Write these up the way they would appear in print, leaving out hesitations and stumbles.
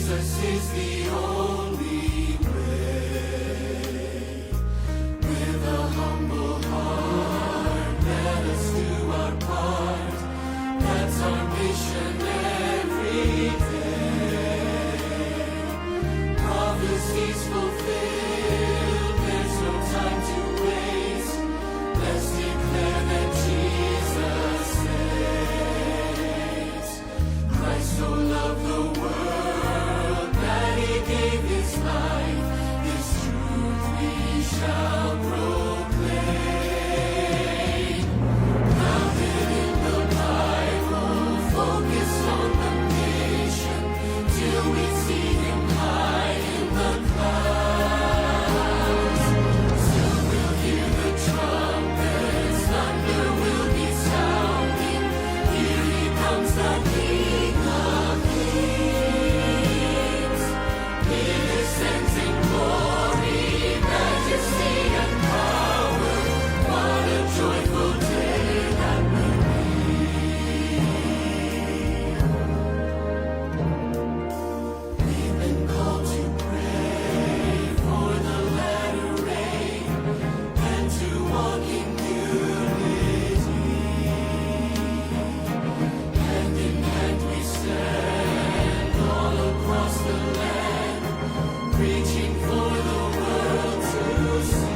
Jesus is the only way. With a humble heart, let us do our part. That's our mission every day. Prophecies fulfilled, there's no time to waste. Let's declare that Jesus saves. Christ so loved the world that he gave his life. This truth we shall proclaim. Grounded in the Bible, focused on the mission, till we see him high in the clouds. Soon we'll hear the trumpets, thunder will be sounding. Here he comes, the King of Kings. He descends in glory, majesty and power. What a joyful day that will be. We've been called to pray for the latter rain and to walk in unity. Hand in hand we stand all across the land, reaching for the world to see.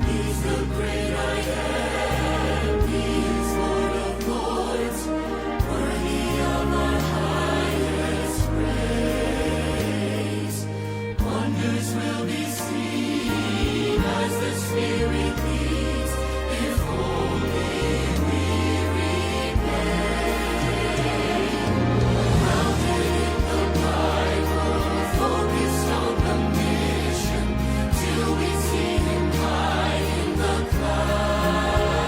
He's the great I am, he is Lord of lords, worthy of our highest praise. Wonders will be seen as the Spirit leads, if only we remain. Grounded in the Bible, focused on the mission, till we see him high in the clouds.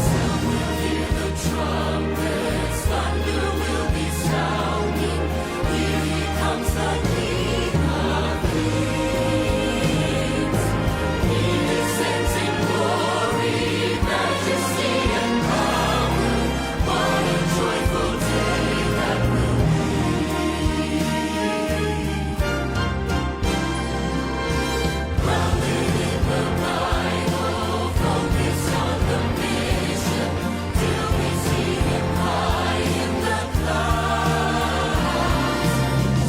Soon we'll hear the trumpets, thunder will be sounding. Here he comes, the King of Kings. He descends in glory, majesty and power. What a joyful day that will be. Grounded in the Bible, focused on the mission, till we see him high in the clouds.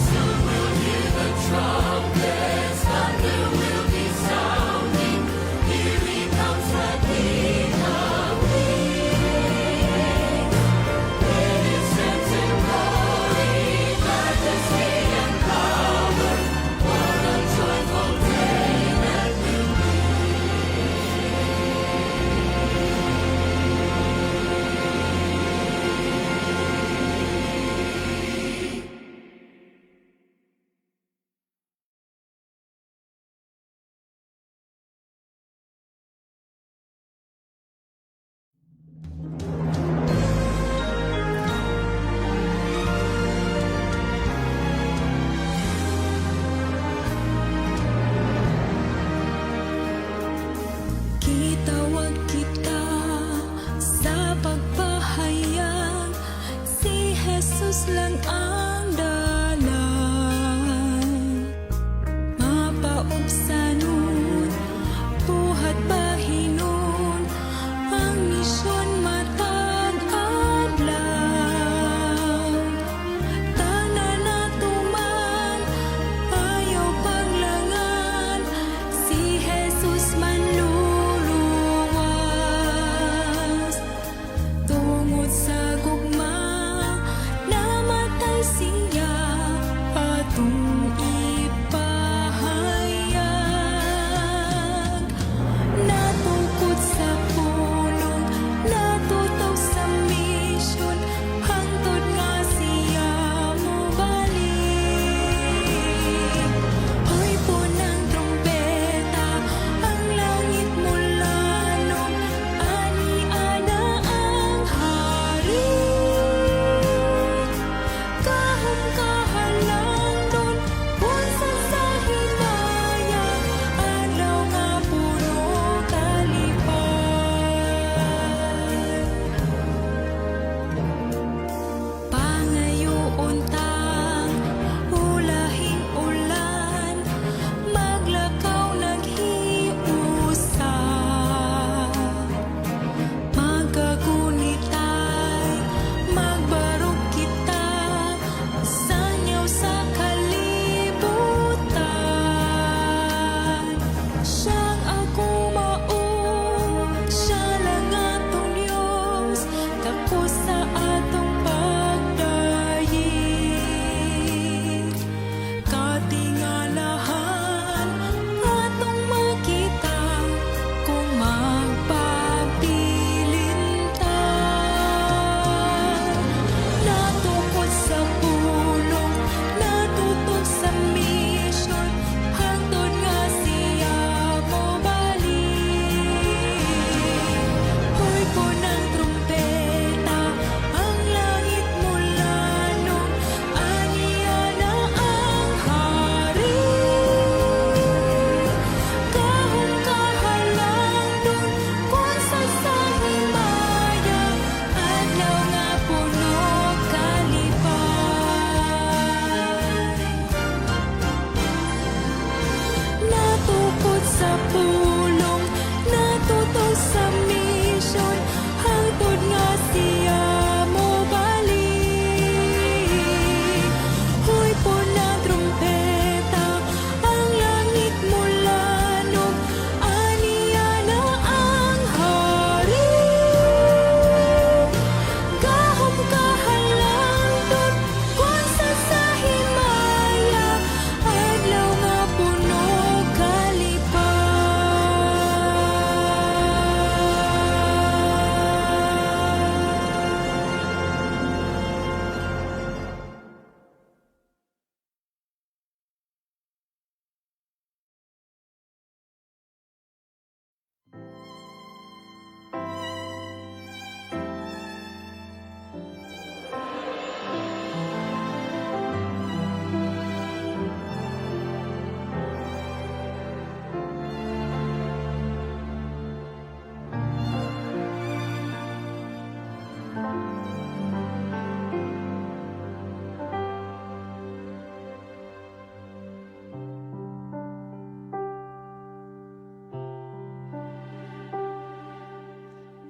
Soon we'll hear the trumpets, thunder will be sounding. Here he comes, the King of Kings. He descends in glory, majesty and power. What a joyful day that will be. Kitawag kita sa pagpahayag, si Jesus lang ang dalan. Mapaubsanon, buhat bahinon, ang misyon matag adlaw. Tanan natuman, ayaw paglangan, si Jesus manluluwas. Tungod sa gugma, namatay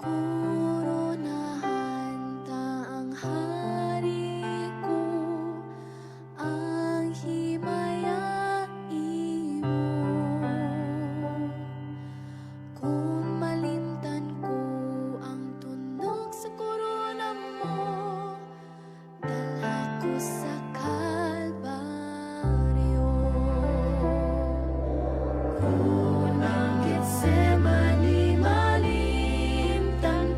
koronahan ta ang hari ko, ang himayain mo. Kung malimtan ko ang tunog sa korona mo, dala ko sa Kalbaryo. Kung ang Getsemani malimtan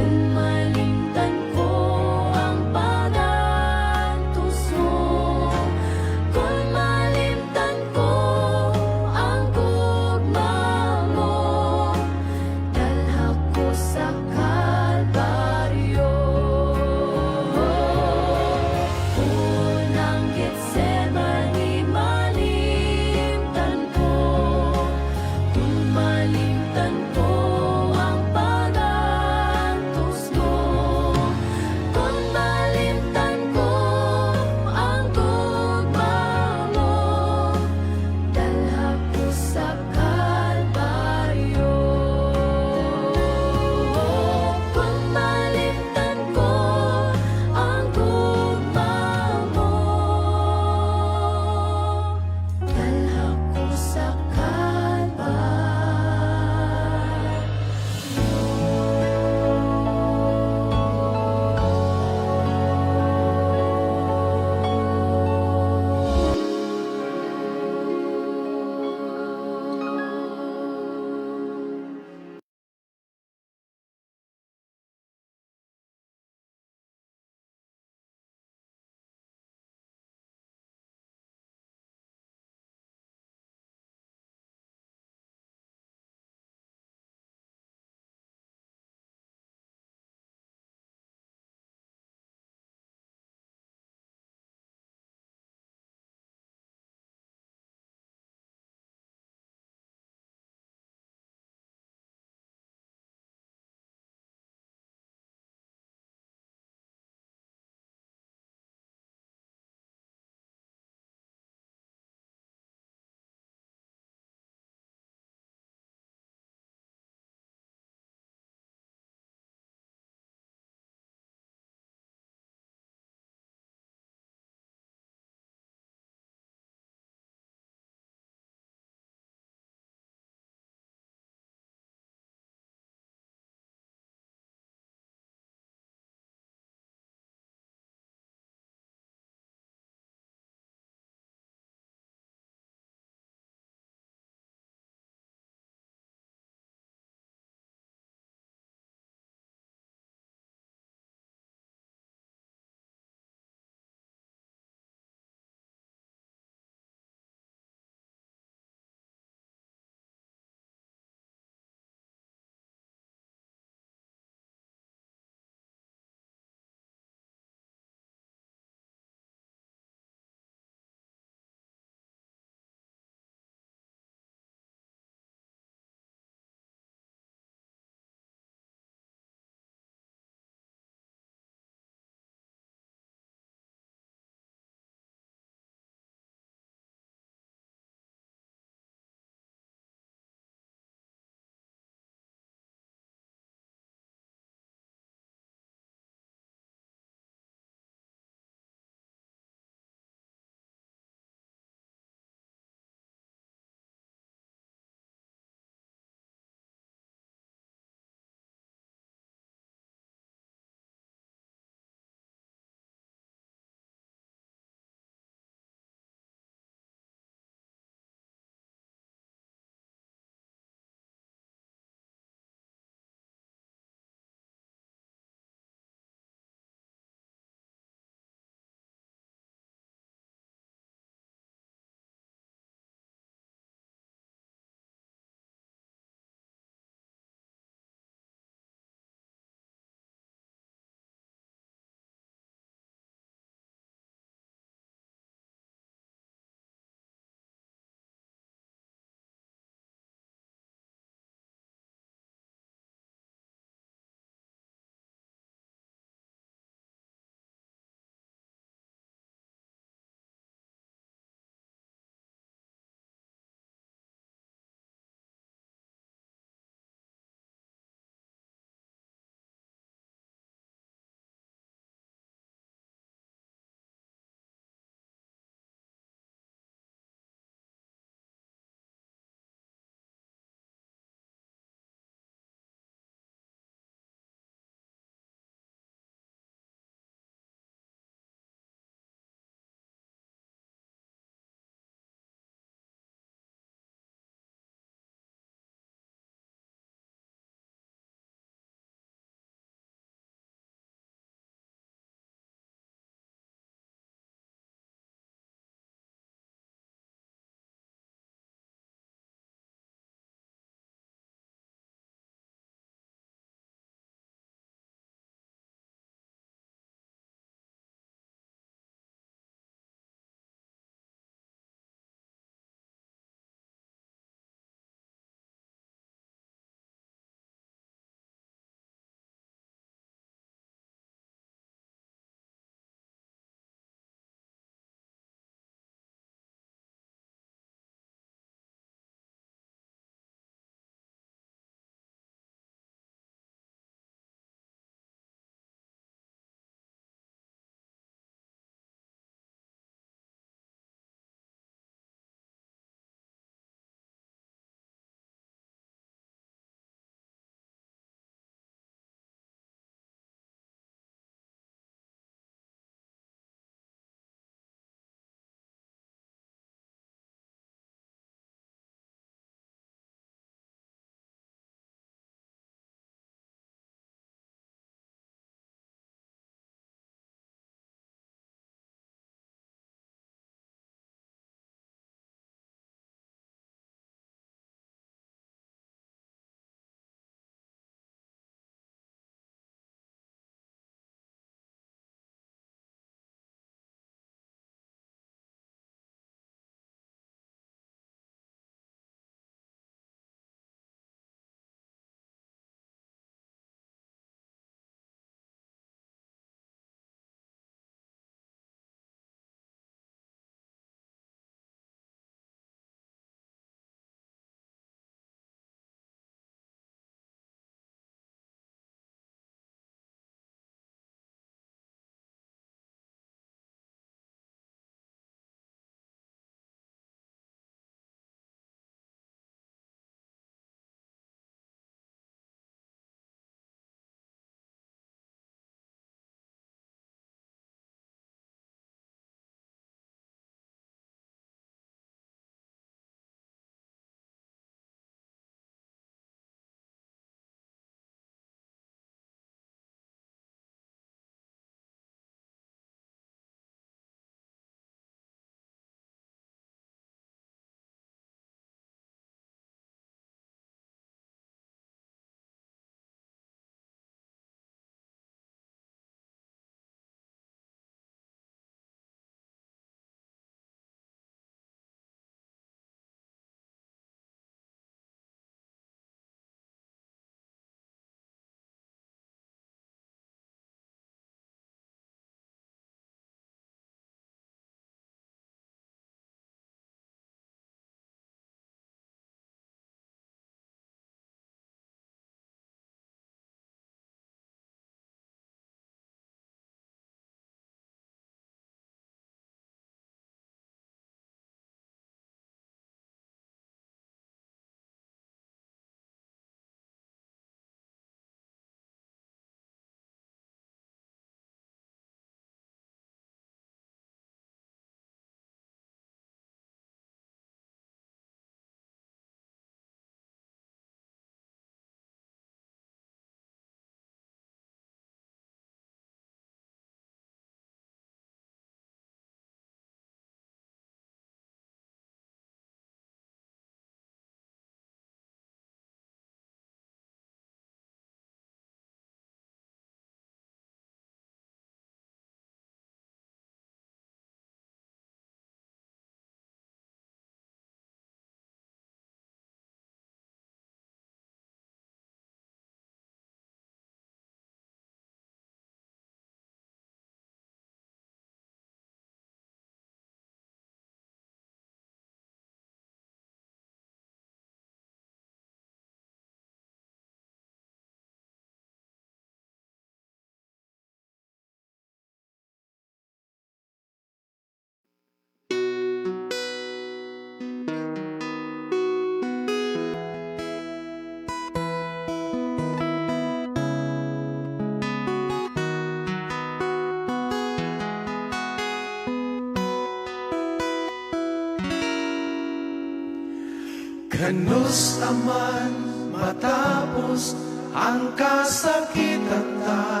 Kanusta man matapos ang kasakitan ta,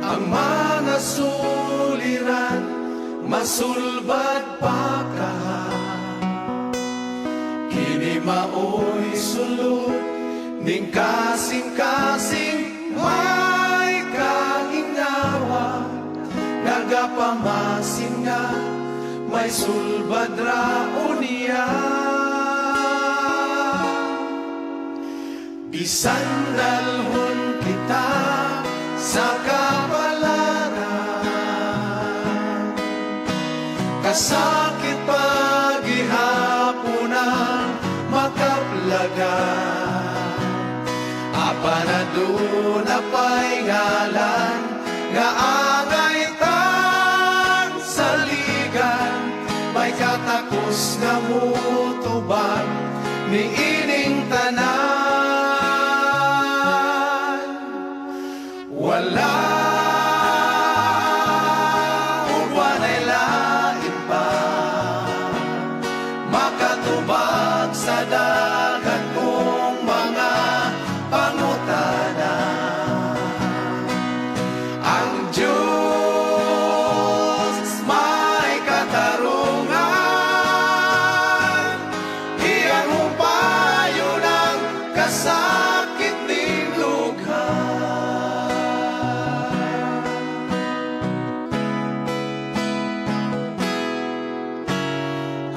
ang mga suliran masulbad pa ka. Kini maoy sulod ning kasing-kasing may kagingawa, nagapamasin nga may sulbad raonia. Bisan dalhon kita sa kapalaran, kasakit paghihapon ang makaplagan. Apa na doon na pa'y ngalan nga angay tang saligan, may katakos nga mutubag ni ining tanan. Wala uban ay lain pa makatubag sa dagat kong mga pangutana. Ang Diyos may katarungan, iyang upayo ng kasakit ning lugha.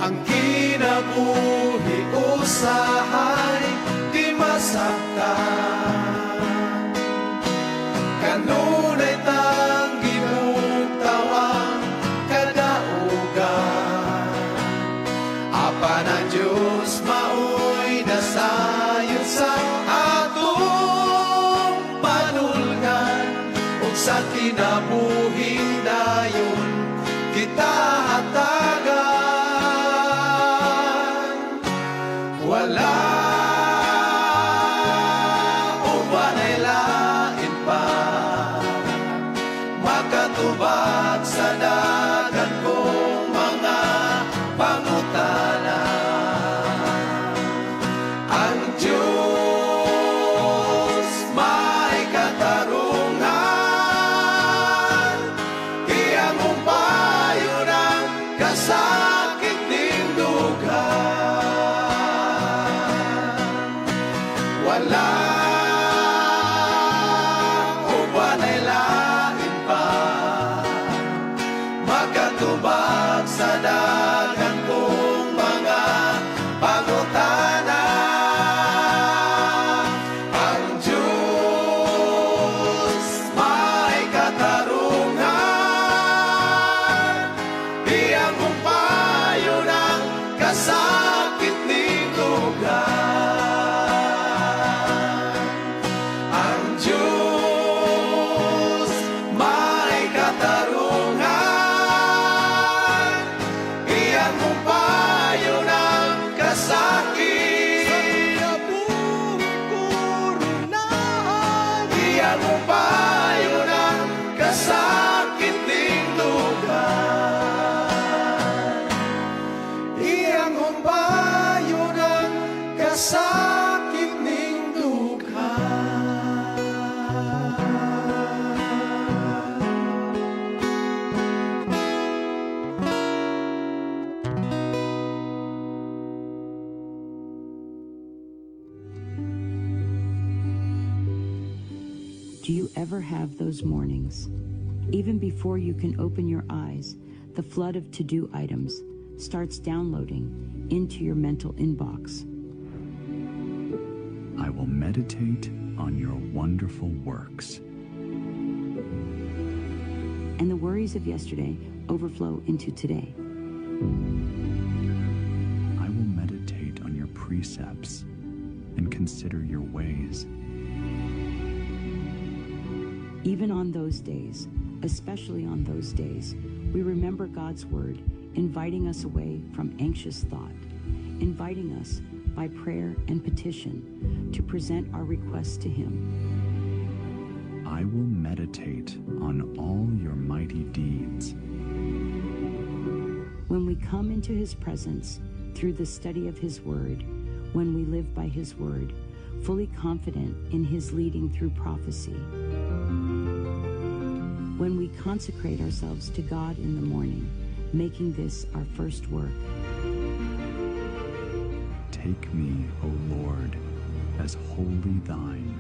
Ang kinabuhi usahay di masaktan, kanunay tanggi bugtawang kadaugan. Apa na Diyos maoy nasayon sa atong panulgan, ug sa kinabuhi dayon kita hatagan. Wala uban ay lain pa makatubag sa dagan kong mga pangutana. Ang Diyos may katarungan, iyang umpayo ng kasakit ning dugha. Wala uban ay lain pa makatubag sa dagan kong mga pangutana. Ang Diyos may katarungan, iyang umpayo ng kasakit ning lugar. Ang Diyos may katarungan, iyang umpayo ng kasakit. Iyang umpayo ng kasakit ning lugar. Iyang umpayo ng kasakit ning lugar. Do you ever have those mornings? Even before you can open your eyes, the flood of to-do items starts downloading into your mental inbox. I will meditate on your wonderful works. And the worries of yesterday overflow into today. I will meditate on your precepts and consider your ways. Even on those days, especially on those days, we remember God's word inviting us away from anxious thought, inviting us by prayer and petition to present our requests to Him. I will meditate on all your mighty deeds. When we come into His presence, through the study of His Word, when we live by His Word, fully confident in His leading through prophecy. When we consecrate ourselves to God in the morning, making this our first work. Take me, O Lord, as wholly thine.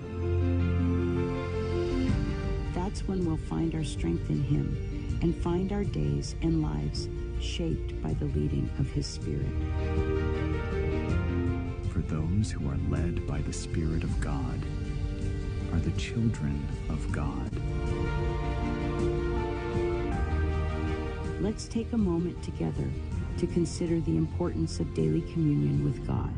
That's when we'll find our strength in Him and find our days and lives shaped by the leading of His Spirit. For those who are led by the Spirit of God are the children of God. Let's take a moment together to consider the importance of daily communion with God.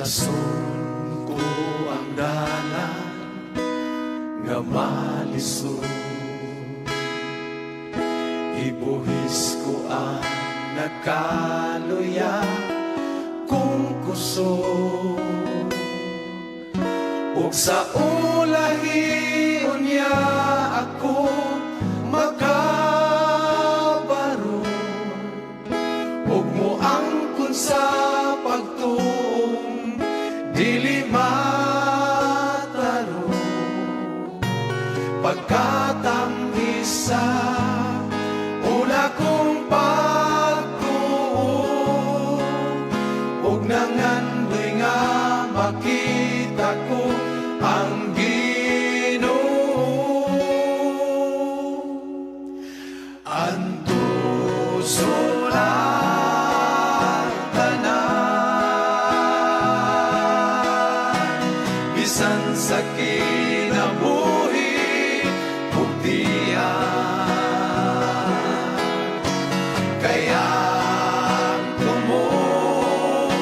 Rason ko ang dalan nga malisod, ibuhis ko ang nakaluya kung kusog, ug sa ulahi unya ako makabaro, ug mo angkon sa pagtuong dili mataro, pagkatambisa una kong pagtuong, ug nangandoy nga makita ko ang Ginoo. Antuson ang tanan, bisan sa kinabuhi ug tiyan, kaya tumong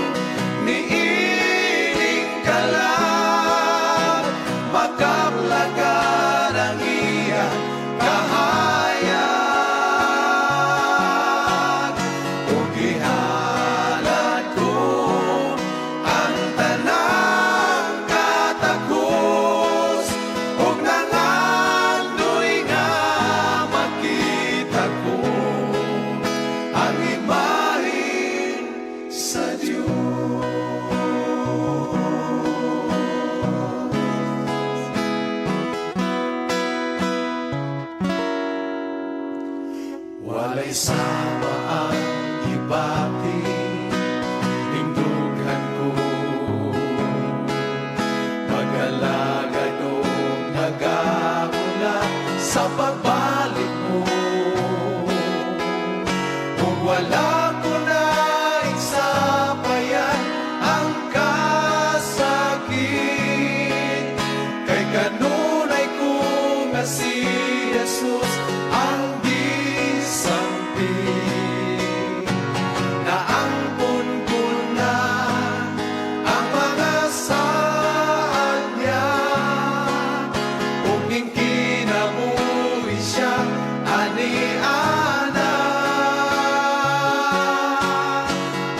niining ka lang, makablagan ang iyang kahayag, ug ihalad ko ang tanang katagos, ug nangandoy nga makita ko ang imahen sa Diyos. Walay sama ang ibati, hindughan ko mag-alagad o nag-aula sa pagbalik mo, ug wala ko na isapayan ang kasakit, kay kanunay ko nga si Jesus ang gisampit. Naampun ko na ang mga saan niya, ug ning kinabuhi siya ani-ana.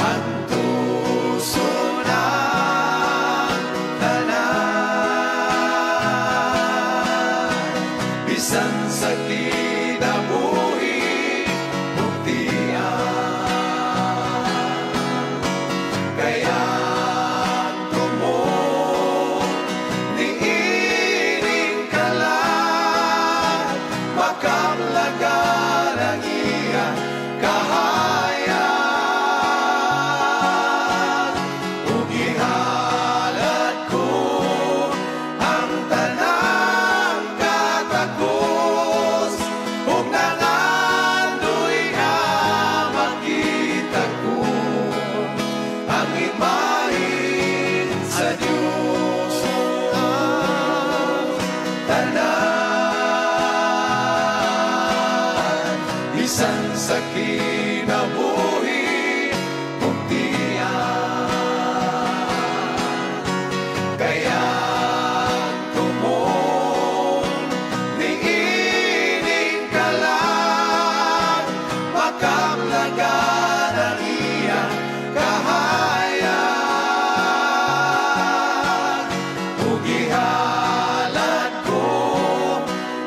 Antuson ang tanan, bisan sa kinabuhi ug tiyan, kaya tumong niining ka lang, makablagan ang iyang kahayag, ug ihalad ko ang tanang katagos, ug nangandoy nga makita ko ang imahen sa Diyos. Ang tanan, bisan sa kinabuhi ug tiyan, kaya tumong niining ka lang, makablagan ang iyang kahayag, ug ihalad ko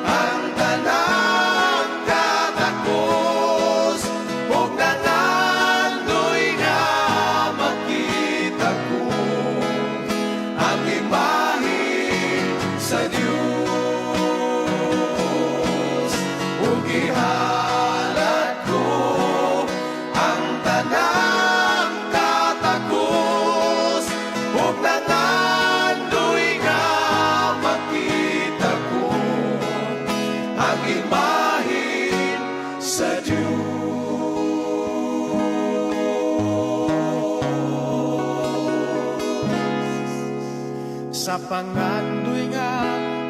ang tanang katagos, ug nangandoy nga makita ko ang imahen sa Diyos, ug ihalad ko ang tanang katagos, ug nangandoy nga makita ko ang imahen sa Diyos. Sa pangandoy nga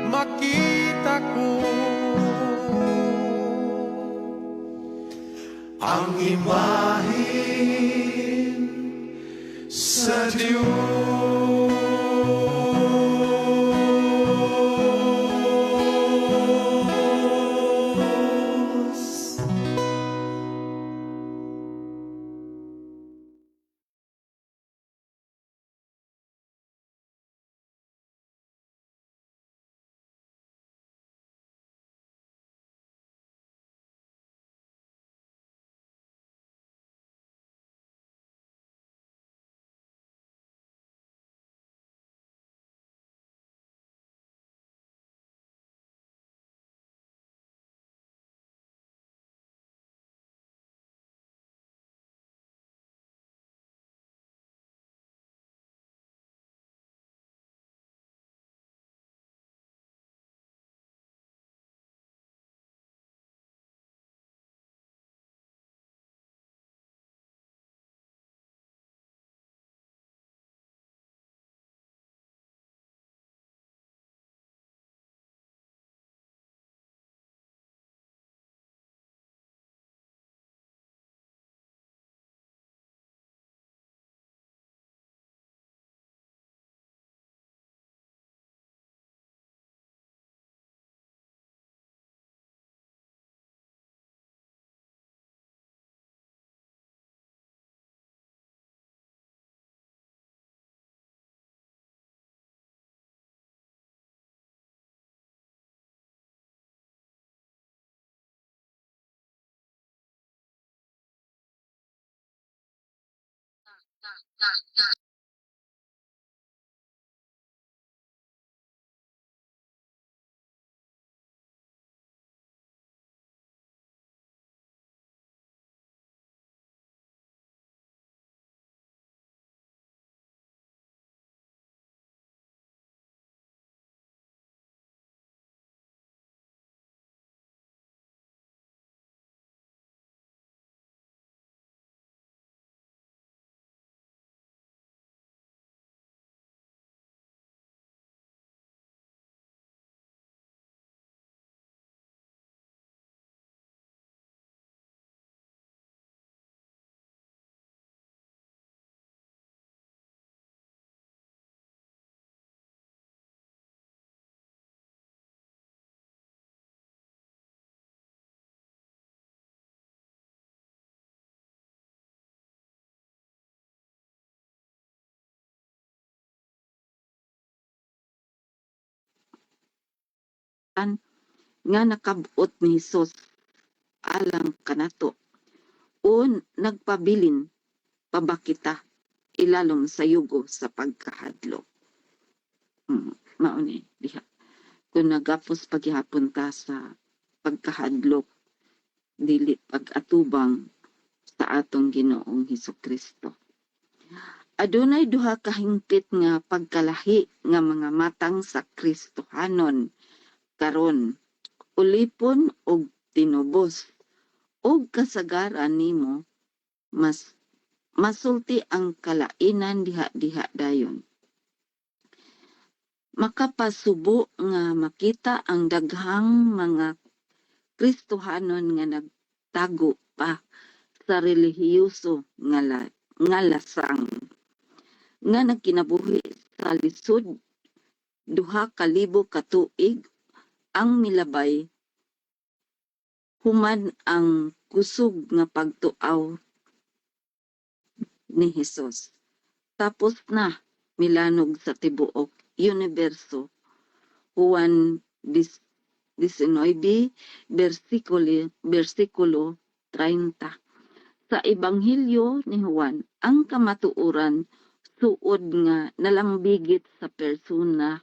makita ko ang imahen sa Diyos. nga nakabot ni Hesus alang kanato o nagpabilin pa ba kita ilalom sa yugo sa pagkahadlok. Mauni diha kung nagapos paghihapon ta sa pagkahadlok dili pag-atubang sa atong Ginoong Hesukristo. Adunay duha ka hingpit nga pagkalahi nga mga matang sa Kristohanon karon, ulipon og tinubos og kasagaran nimo mas masulti ang kalainan diha dayon. Makapasubo nga makita ang daghang mga Kristohanon nga nagtago pa sa relihiyoso nga lasang nga nagkinabuhi sa lisod 2,000 ka tuig ang milabay human ang kusog nga pagtuaw ni Hesus. Tapos na milanog sa tibuok universo. Juan 19 versikulo 30. Sa Ebanghelyo ni Juan, ang kamatuoran suod nga nalambigit sa persona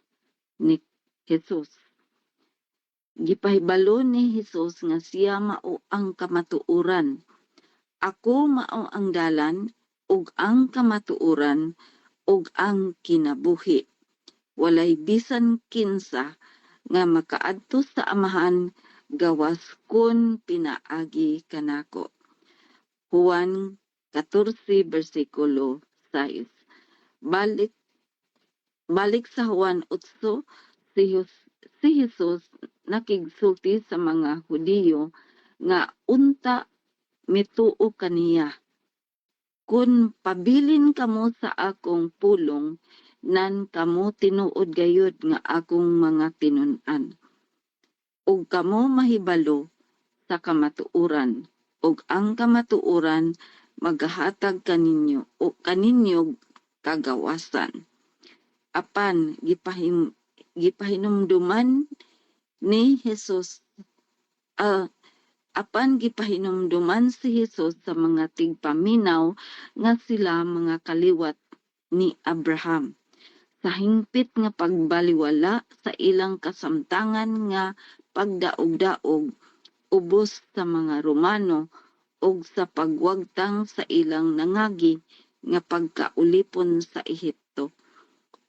ni Hesus. Gipahibalo ni Hesus nga siya mao ang kamatuoran. Ako mao ang dalan ug ang kamatuoran ug ang kinabuhi. Walay bisan kinsa nga makaadto sa Amahan gawas kun pinaagi kanako. Juan 14 versikulo 6. Balik sa Juan 8, si Hesus nakigsulti sa mga Hudiyo nga unta mituo kaniya. Kun pabilin kamo sa akong pulong, nan kamo tinuod gayud nga akong mga tinun-an. Ug kamo mahibalo sa kamatuoran, ug ang kamatuoran magahatag kaninyo o kaninyog kagawasan. Apan gipahinumduman ni Hesus gipahinumduman si Hesus sa mga tigpaminaw nga sila mga kaliwat ni Abraham sa hingpit nga pagbaliwala sa ilang kasamtangan nga pagdaog-daog ubos sa mga Romano ug sa pagwagtang sa ilang nangagi nga pagkaulipon sa Ehipto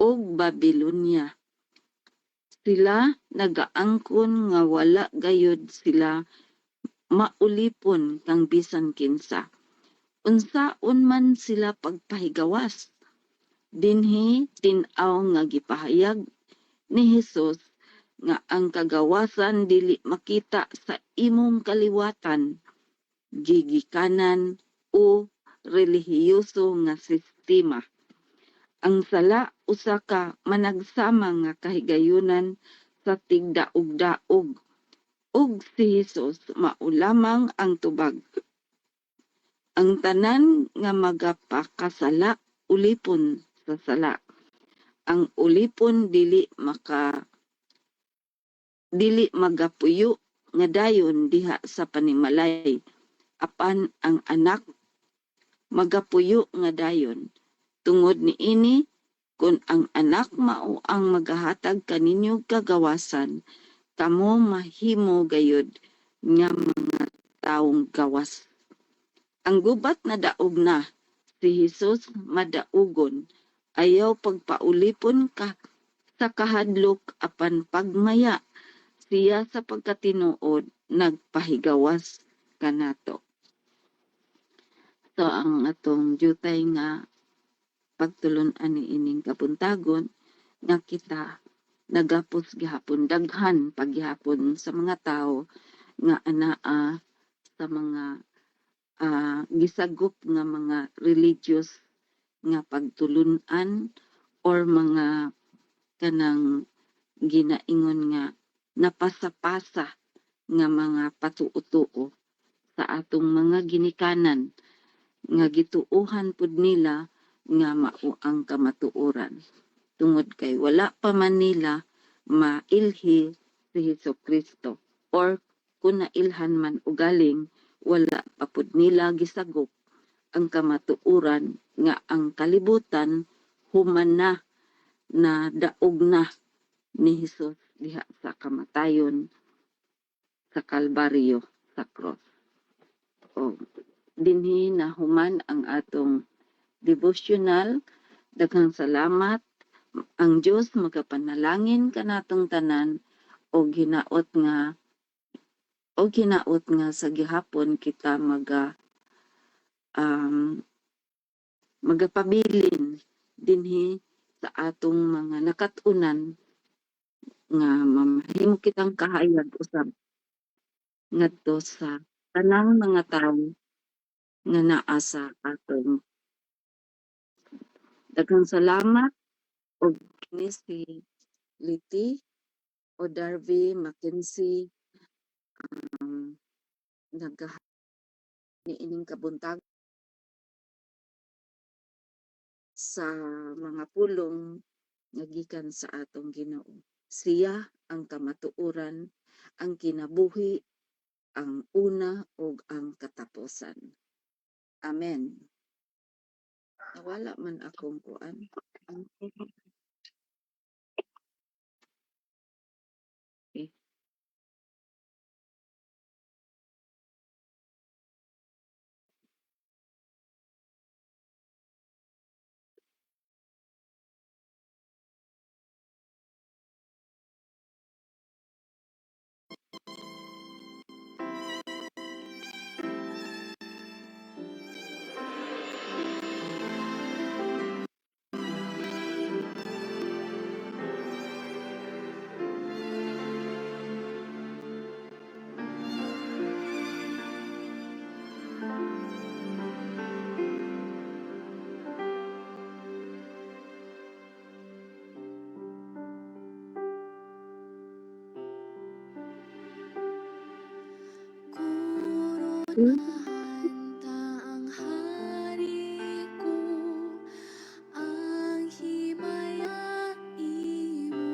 ug Babilonia. Sila nagaangkon nga wala gayud sila maulipon kang bisan kinsa. Unsaon man sila pagpahigawas. Dinhi tin-aw nga gipahayag ni Hesus nga ang kagawasan dili makita sa imong kaliwatan, gigikanan o relihiyoso nga sistema. Ang sala usa ka managsama nga kahigayunan sa tigdaog-daog ug si Hesus mao lamang ang tubag. Ang tanan nga magapakasala ulipon sa sala. Ang ulipon dili magapuyo nga dayon diha sa panimalay. Apan ang anak magapuyo nga dayon Tungod ni ini, kung ang anak mao ang magahatag kaninyo kagawasan, kamo mahimo gayud nga mga taong gawas. Ang gubat na daog na, si Jesus madaugon, ayaw pagpaulipon ka sa kahadlok apan pagmaya siya sa pagkatinuod nagpahigawas kanato. So ang atong jutay nga pagtulon ani ining kabuntagon nga kita nagapos gihapon daghan paghihapon sa mga tao nga anaa sa mga gisagop nga mga religious nga pagtulunan or mga kanang ginaingon nga napasa-pasa nga mga patuo-tuo sa atong mga ginikanan nga gituuhan pud nila nga mao ang kamatuoran. Tungod kay wala pa man nila mailhi si Hesukristo or kung nailhan man ugaling wala pa pud nila gisagop ang kamatuoran nga ang kalibutan human na daog na ni Hesus diha sa kamatayon sa Kalbaryo sa cross. O dinhi na human ang atong devotional. Daghang salamat. Ang Dios magapanalangin kanatong tanan o ginaot nga sa gihapon kita magapabilin dinhi sa atong mga nakatunan nga mamahimo kitang kahayag usab ngadto sa tanang mga tawo nga naa sa atong. Daghang salamat og kini si Liti o Darby Mackenzie niining kabuntag sa mga pulong nga gikan sa atong Ginoo. Siya ang kamatuoran, ang kinabuhi, ang una ug ang katapusan. Amen. Nawala man akong kuan. Okay. Hanta ang hari ko, ang himayain mo.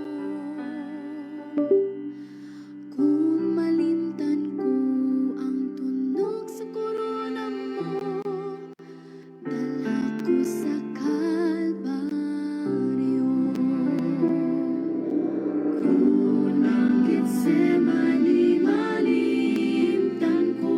Kung malimtan ko ang tunog sa korona mo, dala ko sa Kalbaryo. Kung ang Getsemani malimtan ko,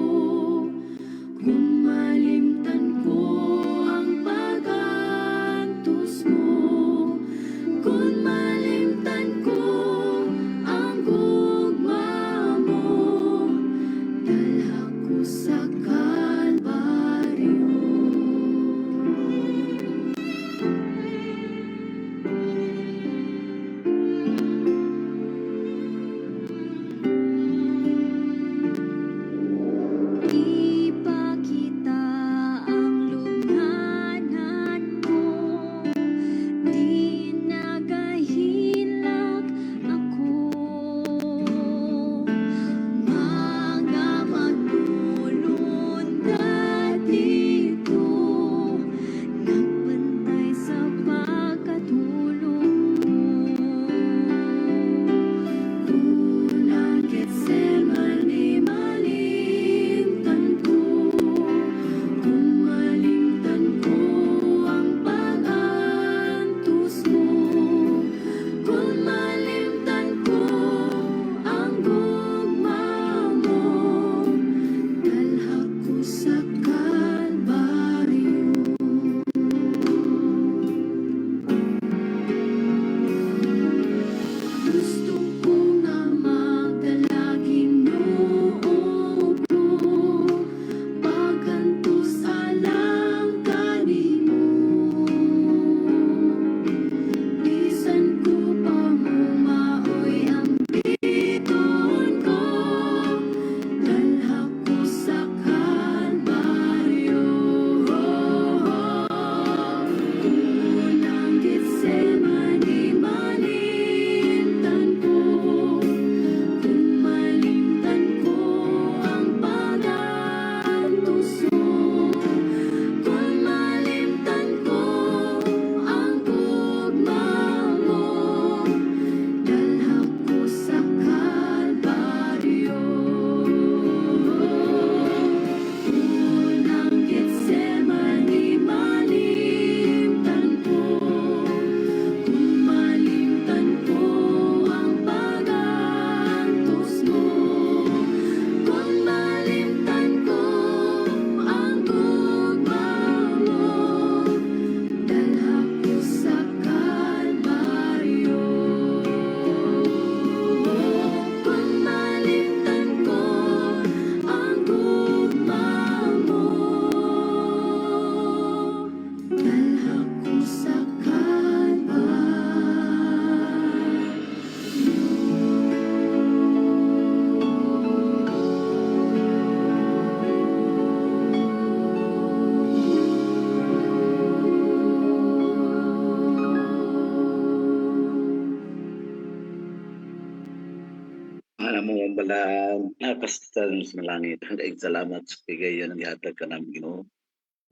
Mga balaan, napastan sa langit. Hanggang salamat sa pigayon ng gihatag ka namin, Ginoo.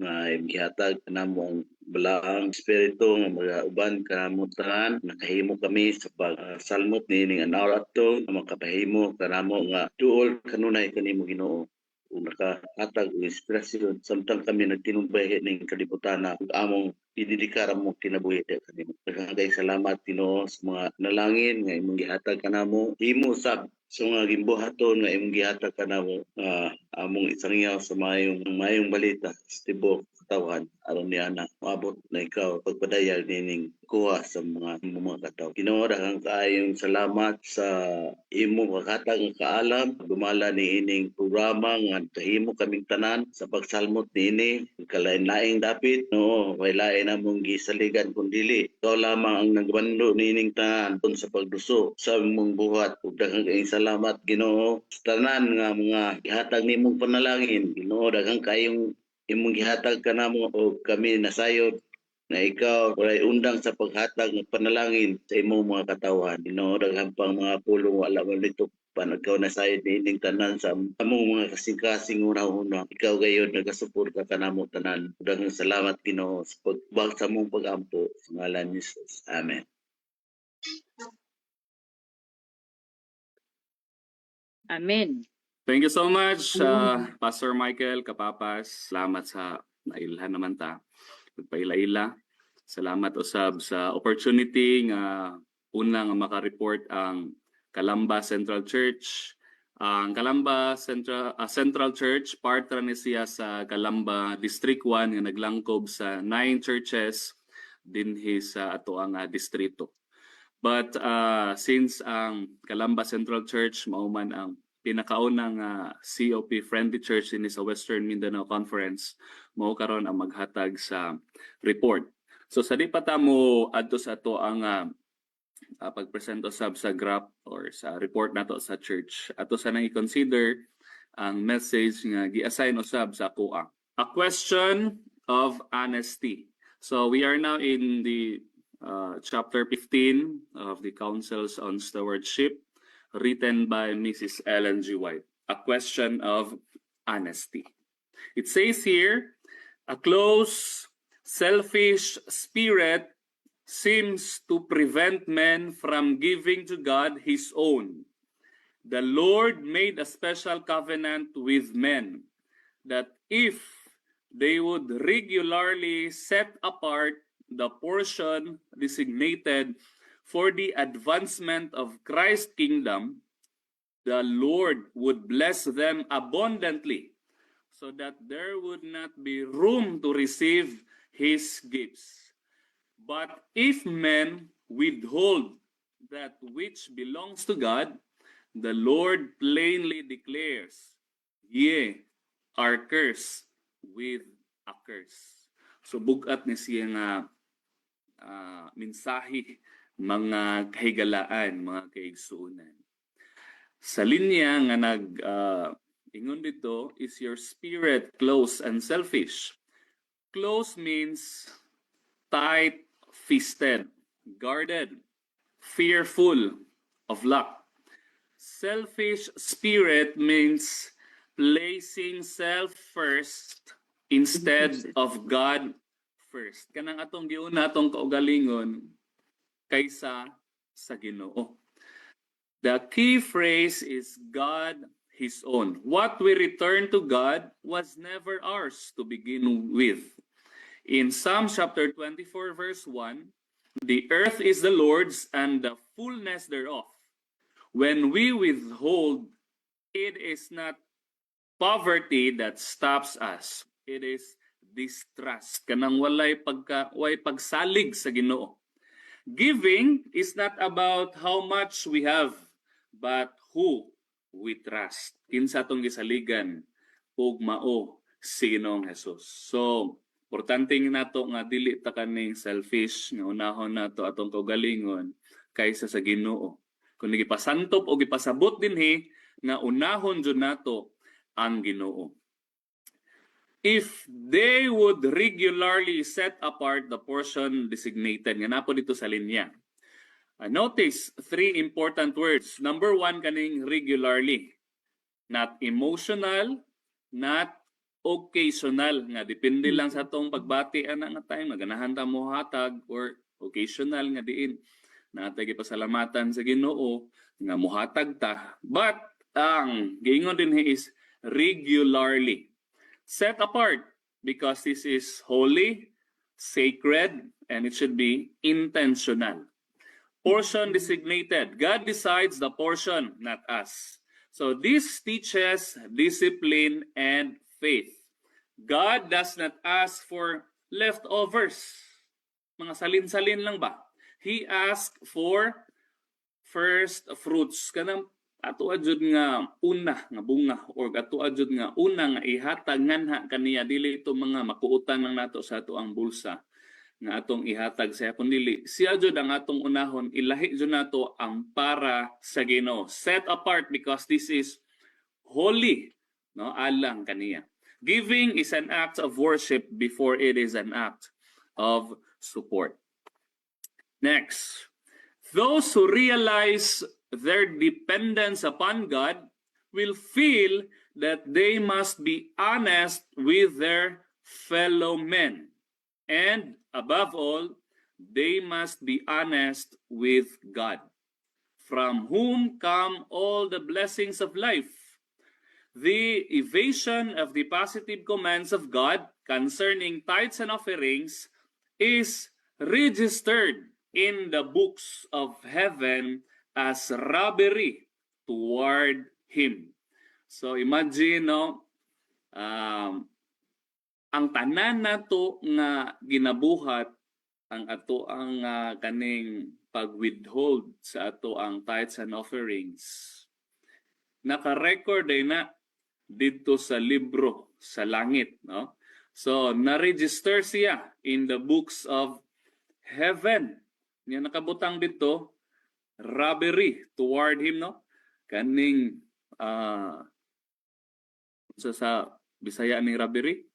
Nga gihatag ka namo ang balaang espiritu nga mga uban ka mo tanan, nakahimo kami sa pagsalmot nining anawra ato, nga makapahimo ka namo nga duol kanunay kanimo, Ginoo. Kung nakahatag og inspirasyon samtang kami nagtinumbay ning kalibutan na among ididikara mo kinabuhi kanimo. Hanggang salamat, Ginoo, sa mga nalangin nga imong gihatag kanamo. Himo sab so nga gimbuhaton nga imong gihatag kanamo among isangyaw sa mayong balita sa tibok katawan aron niya na maabot na ikaw pagpadayag nining kuha sa mga kataw. Ginoo, daghang kaayong salamat sa imo kakatag nga kaalam dumala ni ining programa nga kahimo kaming tanan sa pagsalmot niini kalain-laing dapit no way lain among gisaligan kun dili ikaw lamang ang nagbando niining tanan sa pagduso sa imong buhat. Ug daghang kaayong salamat, Ginoo, sa tanan nga mga gihatag nimong panalangin. Ginoo, daghang kaayong imong gihatag kanamo o kami nasayod na ikaw walay undang sa paghatag ng panalangin sa imong mga katawan. Ginoo, daghang pang mga pulong wala man dito panagaw na sayod ni ining tanan sa among mga kasing-kasing una-una. Ikaw gayud nagasuporta kanamo tanan. Daghang salamat, Ginoo, sa pagbag sa mong pagampo sa ngalan ni Jesus. Amen. Amen. Thank you so much, Pastor Michael, Kapapas. Salamat sa nailhan naman ta. Pagpaila-ila. Salamat usab sa opportunity nga una nga makareport ang Calamba Central Church. Ang Calamba Central Church, part ra ni siya sa Calamba District 1 nga naglangkob sa 9 churches dinhi sa ato ang distrito. But since ang Calamba Central Church mauman ang pinakaunang COP friendly church din sa Western Mindanao Conference, mao karon ang maghatag sa report. So sa di pa ta mo adto sa ato ang pagpresent usab sa graph or sa report nato sa church, ato sa nang i-consider ang message nga gi-assign usab sa kuha. A question of honesty. So we are now in the chapter 15 of the Councils on Stewardship, written by Mrs. Ellen G. White. A question of honesty. It says here, a close, selfish spirit seems to prevent men from giving to God his own. The Lord made a special covenant with men that if they would regularly set apart the portion designated for the advancement of Christ's kingdom, the Lord would bless them abundantly so that there would not be room to receive his gifts. But if men withhold that which belongs to God, the Lord plainly declares, ye are cursed with a curse. So bugat ni siya nga mensahe, mga kahigalaan, mga kaigsuunan. Sa linya nga ingon dito, is your spirit close and selfish? Close means tight-fisted, guarded, fearful of luck. Selfish spirit means placing self first instead of God first. Kanang atong giuna atong kaugalingon kaysa sa Ginoo. The key phrase is God his own. What we return to God was never ours to begin with. In Psalm chapter 24 verse 1, the earth is the Lord's and the fullness thereof. When we withhold, it is not poverty that stops us. It is distrust. Kanang walay pagsalig sa Ginoo. Giving is not about how much we have, but who we trust. Kinsa atong gisaligan ug mao si Ginoong Hesus. So, importante nato nga dili ta kaning selfish nga unahon nato atong kaugalingon kaysa sa Ginoo. Kung gipasantop o gipasabot dinhi nga unahon jud nato ang Ginoo. If they would regularly set apart the portion designated, nga napo dito sa linya, Notice three important words. Number one, kaning regularly. Not emotional, not occasional. Nga, depende lang sa tong pagbati nga time. Maganahan ta mo hatag or occasional nga diin. Natay pasalamatan sa Ginoo nga muhatag ta. But ang giingon din is regularly. Set apart because this is holy, sacred, and it should be intentional. Portion designated. God decides the portion, not us. So this teaches discipline and faith. God does not ask for leftovers. Mga salin-salin lang ba? He asked for first fruits. Kanang ato adjud nga una nga bunga or ato adjud nga una nga ihatag nganha kaniya dili ito mga makuutan lang nato sa ato ang bulsa nga atong ihatag sa akon dili. Siya jud ang atong unahon ilahi jud nato ang para sa Ginoo. Set apart because this is holy, no? Alang kaniya. Giving is an act of worship before it is an act of support. Next, those who realize their dependence upon God will feel that they must be honest with their fellow men. And above all, they must be honest with God, from whom come all the blessings of life. The evasion of the positive commands of God concerning tithes and offerings is registered in the books of heaven as robbery toward Him. So imagine, no, ang tanan nato nga ginabuhat ang ato ang kaning pag-withhold sa ato ang tithes and offerings. Naka-record ay na dito sa libro sa langit, no? So na-register siya in the books of heaven. Nga nakabutang dito robbery toward Him, no? Kaning sa Bisaya ning robbery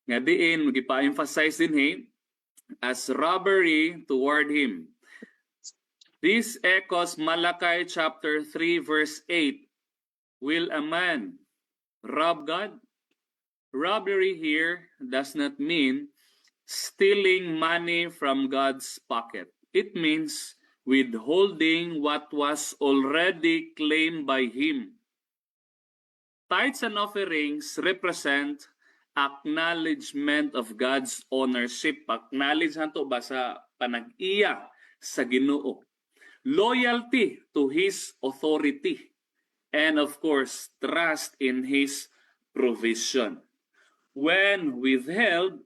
nga diin magipa-emphasize din as robbery toward Him. This echoes Malachi chapter 3 verse 8. Will a man rob God? Robbery here does not mean stealing money from God's pocket. It means withholding what was already claimed by Him. Tithes and offerings represent acknowledgement of God's ownership. Acknowledge hanto ba sa panag-iya sa Ginoo. Loyalty to His authority. And of course, trust in His provision. When withheld,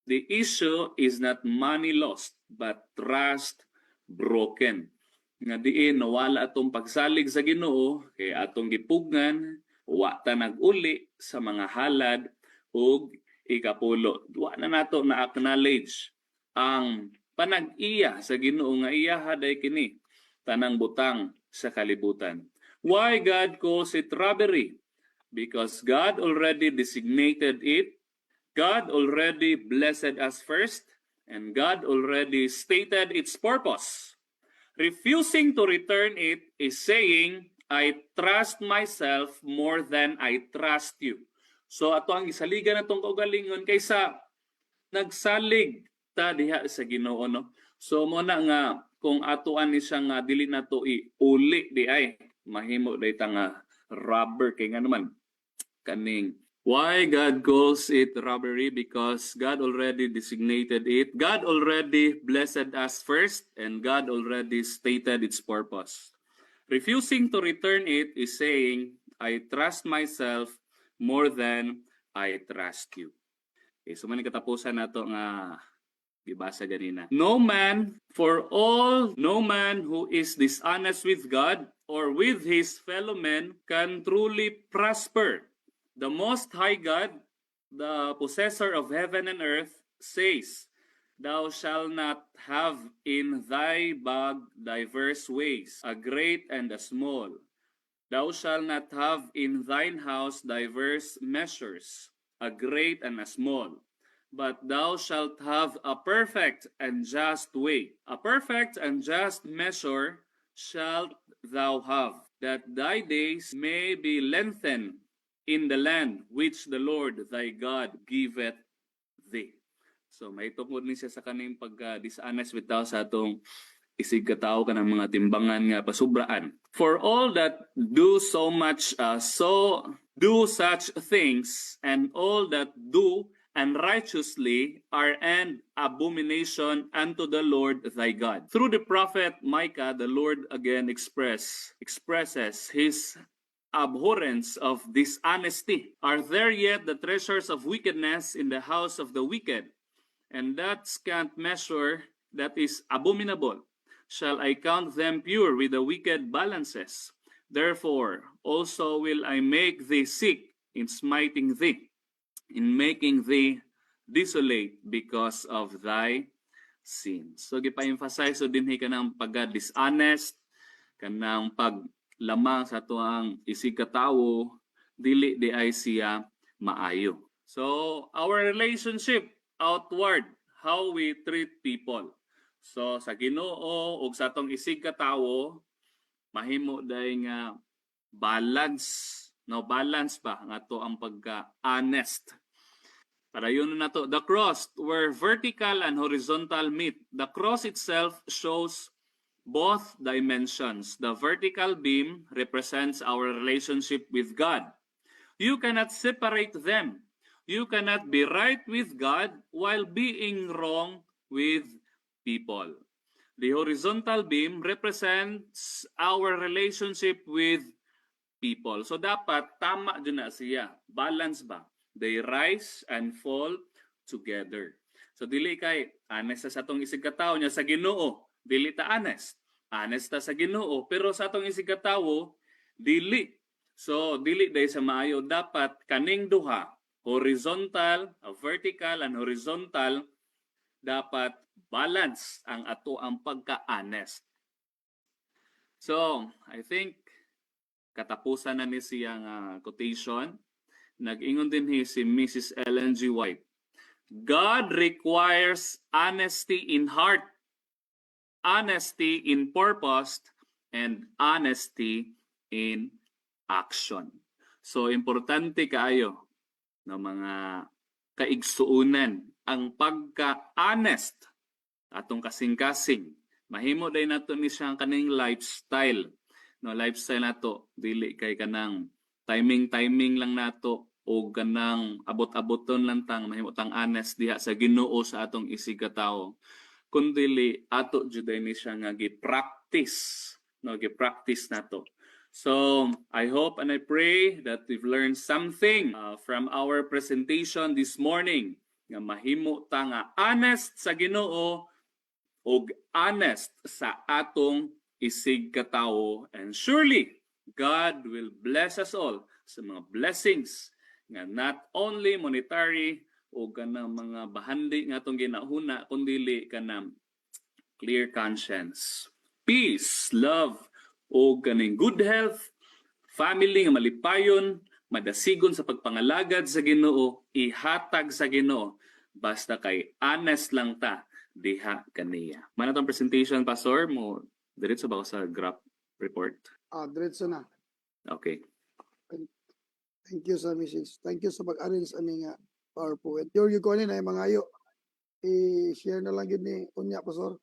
the issue is not money lost, but trust broken. Nga diin nawala atong pagsalig sa Ginoo kay atong gipugnan, wa ta nag-uli sa mga halad ug ikapulo. Wa na nato na acknowledge ang panag-iya sa Ginoo nga iya haday kini tanang butang sa kalibutan. Why God calls it robbery? Because God already designated it. God already blessed us first, and God already stated its purpose. Refusing to return it is saying, I trust myself more than I trust you. So ato ang isaligan natong kaugalingon kaysa nagsalig ta diha sa Ginoo, no? So mo na nga kung atoan ni siya nga dili nato iuli di ay mahimo dayta nga robber kay nga naman kaning why God calls it robbery because God already designated it. God already blessed us first and God already stated its purpose. Refusing to return it is saying I trust myself more than I trust you. Okay, so man katapusan nato nga gibasa ganina. No man who is dishonest with God or with his fellow men can truly prosper. The Most High God, the possessor of heaven and earth, says, Thou shalt not have in thy bag diverse ways, a great and a small. Thou shalt not have in thine house diverse measures, a great and a small. but thou shalt have a perfect and just way. A perfect and just measure shalt thou have, that thy days may be lengthened in the land which the Lord thy God giveth thee. So may tungkol ni siya sa kaning pag-dishonest with thou sa atong isig katao ka ng mga timbangan nga pasubraan. For all that do such things, and all that do unrighteously are an abomination unto the Lord thy God. Through the prophet Micah, the Lord again expresses his abhorrence of dishonesty. Are there yet the treasures of wickedness in the house of the wicked? And that scant measure that is abominable, shall I count them pure with the wicked balances. Therefore also will I make thee sick in smiting thee, in making thee desolate because of thy sins. So gipa-emphasize so dinhi ka ng pag-dishonest, kanang paglamang sa tuang isig katawo, dili di ay siya maayo. So our relationship outward, how we treat people. So sa Ginoo ug sa atong isig katawo, mahimo day nga balance, no, balance ba nga to ang pagka-honest. Para yun na to, the cross where vertical and horizontal meet. The cross itself shows both dimensions. The vertical beam represents our relationship with God. You cannot separate them. You cannot be right with God while being wrong with people. The horizontal beam represents our relationship with people. So dapat tama din na siya. Balance ba? They rise and fall together. So dili kay honest sa atong isig katawo niya sa Ginoo, dili ta honest. Honest ta sa Ginoo, pero sa atong isig katawo dili. So dili day sa maayo, dapat kaning duha, horizontal, vertical and horizontal, dapat balance ang ato ang pagka-honest. So, I think katapusan na ni siyang quotation. Nag-ingon din si Mrs. Ellen G. White. God requires honesty in heart, honesty in purpose, and honesty in action. So, importante kaayo ng mga kaigsuunan ang pagka-honest atong kasing-kasing. Mahimo day nato ni siyang kaning lifestyle. No, lifestyle nato dili kay kanang timing lang nato o kanang abot-aboton lang tang mahimo tang honest diha sa Ginoo sa atong isig katawo. Kundi ato jud ni siya nga gi-practice, no, gi-practice nato. So, I hope and I pray that we've learned something from our presentation this morning. Nga mahimo ta nga honest sa Ginoo o honest sa atong isig katawo. And surely, God will bless us all sa mga blessings nga not only monetary o kanang mga bahandi nga atong ginahuna, kundi kanang clear conscience, peace, love, o kaning good health, family nga malipayon, madasigon sa pagpangalagad sa Ginoo, ihatag sa Ginoo, basta kay honest lang ta diha kaniya. Man atong presentation, Pastor, mo diretso ba ko sa graph report? Diretso na. Okay. Thank you sa message. Thank you sa pag-arrange ani nga PowerPoint. Your you kunin ay mga ayo. I-share na lang gid ni unya, Pastor.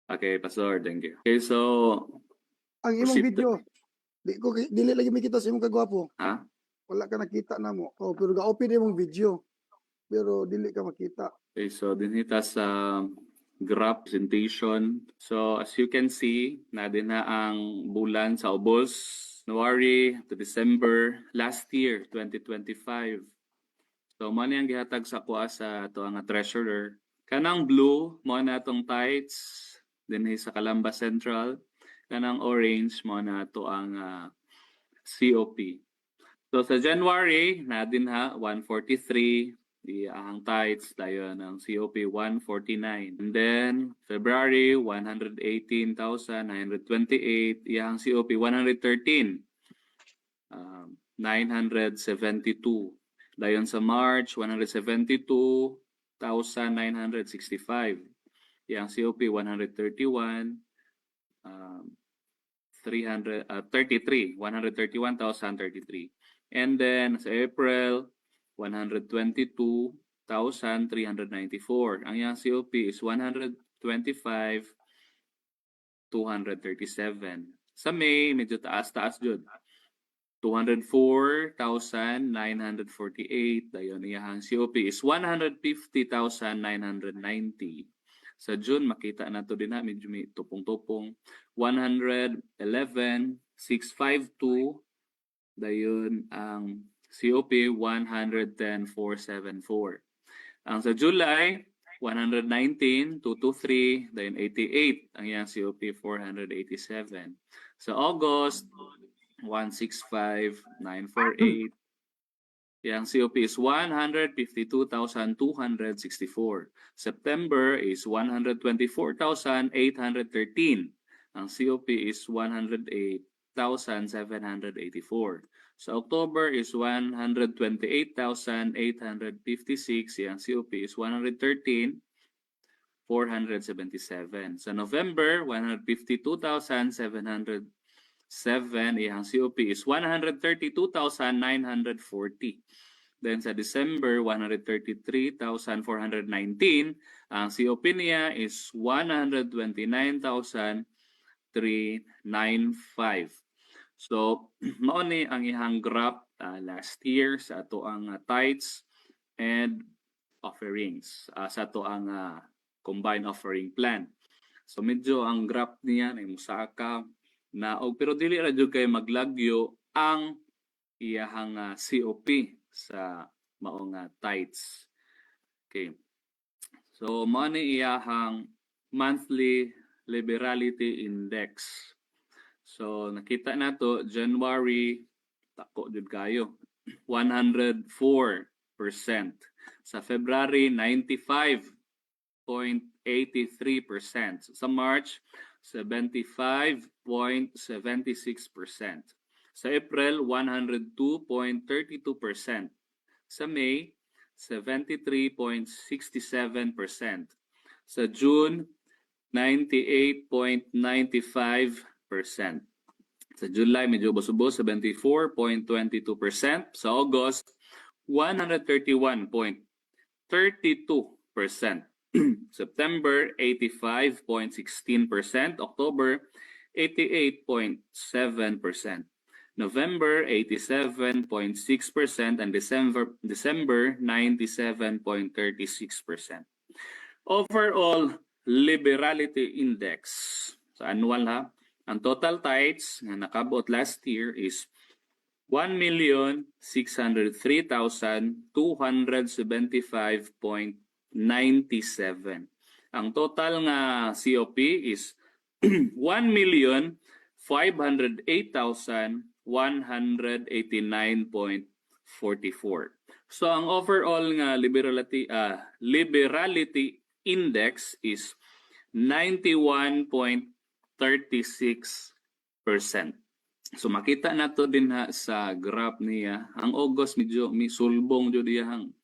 Okay, Pastor, thank you. Okay, so Ang imong proceed. video, dili lagi makita sa imong kagwapo. Ha? Wala ka nakita na mo. Oh, pero ga-open imong video. Pero dili ka makita. Okay, so dinhita sa graph presentation. So as you can see, na din na ang bulan sa ubos, January to December last year, 2025. So mo ang gihatag sa kuha sa to ang treasurer. Kanang blue mo na tong tights dinhi sa Calamba Central. Kanang orange mo na to ang COP. So sa January na din ha 143. Ang tights dayon ang COP 149. And then February 118,928, yang COP 113. 972. Dayon sa March, 172,965. Yang COP 131, 131,033. And then sa April, 122,394. Ang yang COP is 125,237. Sa May, medyo taas-taas jud. 204,948. Dayon iyang COP is 150,990. Sa June, makita na to din ha, medyo may tupong-tupong. 111,652. Dayon ang COP 110,474. Ang sa July, 119,223. Dayon 88. Ang yang COP 487. Sa August, 165,948. Yang COP is 152,264. September is 124,813. Ang COP is 108,784. Sa October is 128,856. Yang COP is 113,477. Sa November, 152,707. Yang COP is 132,940. Then sa December, 133,419. Ang COP niya is 129,395. So, mao ni ang ihang graph last year sa ato ang tithes and offerings sa ato ang combined offering plan. So, medyo ang graph niya ay musaka na pero dili ra jud kay maglagyo ang iyahang COP sa maong tithes. Okay. So mao ni iyahang monthly liberality index. So nakita nato January tako jud kayo 104%. Sa February 95.83%. Sa March 75.76%. Sa April, 102.32%. Sa May, 73.67%. Sa June, 98.95%. Sa July, medyo ubos-ubos, 74.22%. Sa August, 131.32%. September, 85.16%. October, 88.7%. November, 87.6%. And December 97.36%. Overall Liberality Index. Sa annual ha, ang total tithes na nakabot last year is 1,603,275.97. Ang total nga COP is 1,508,189.44. So ang overall nga liberality index is 91.36%. So makita nato din ha sa graph niya, ang August medyo may sulbong jud iyang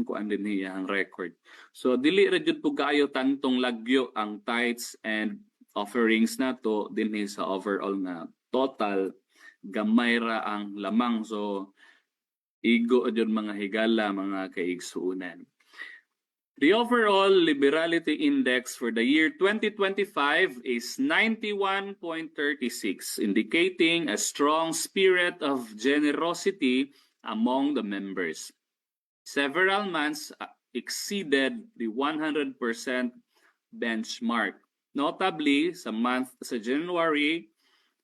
kuan din niya ang record. So dili ra jud po kayo tantong lagyo ang tithes and offerings nato dinhi sa overall nga total gamay ra ang lamang. So igo jud mga higala mga kaigsuonan. The overall liberality index for the year 2025 is 91.36, indicating a strong spirit of generosity among the members. Several months exceeded the 100% benchmark, notably sa January,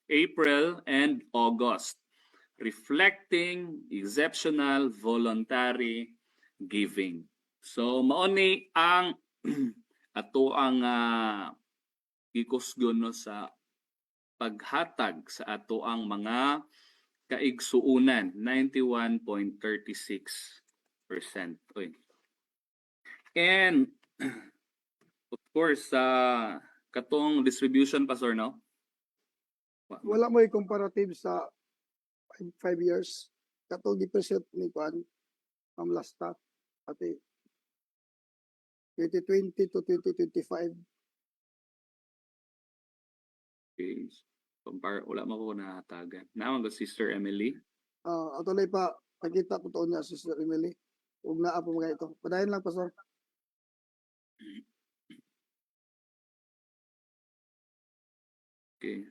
April, and August, reflecting exceptional voluntary giving. So mao ni ang ato ang gikusgon no sa paghatag sa ato ang mga kaigsuunan, 91.36%. And of course katong distribution pastor no. Wala mo i-comparative sa 5 years. Katong gi-present ni Juan, Ma'am Lasta, ate 2020 to 2025. Okay. Wala mo ko nahatagan. Naman ko Sister Emily. Atuloy pa, nakita ko to niya, Sister Emily. Huwag na po mga ito. Padayon lang, Pastor. Okay.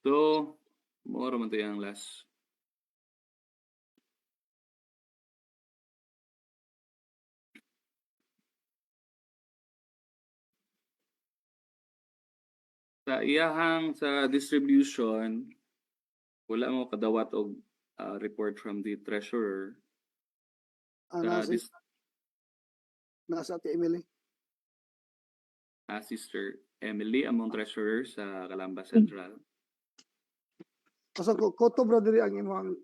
So, more man to yung last. Sa iyahang sa distribution, wala mo kadawat og report from the treasurer. Sa Nasa ate Emily. Sister Emily among treasurer sa Calamba Central. Pastor, koto brother ang imong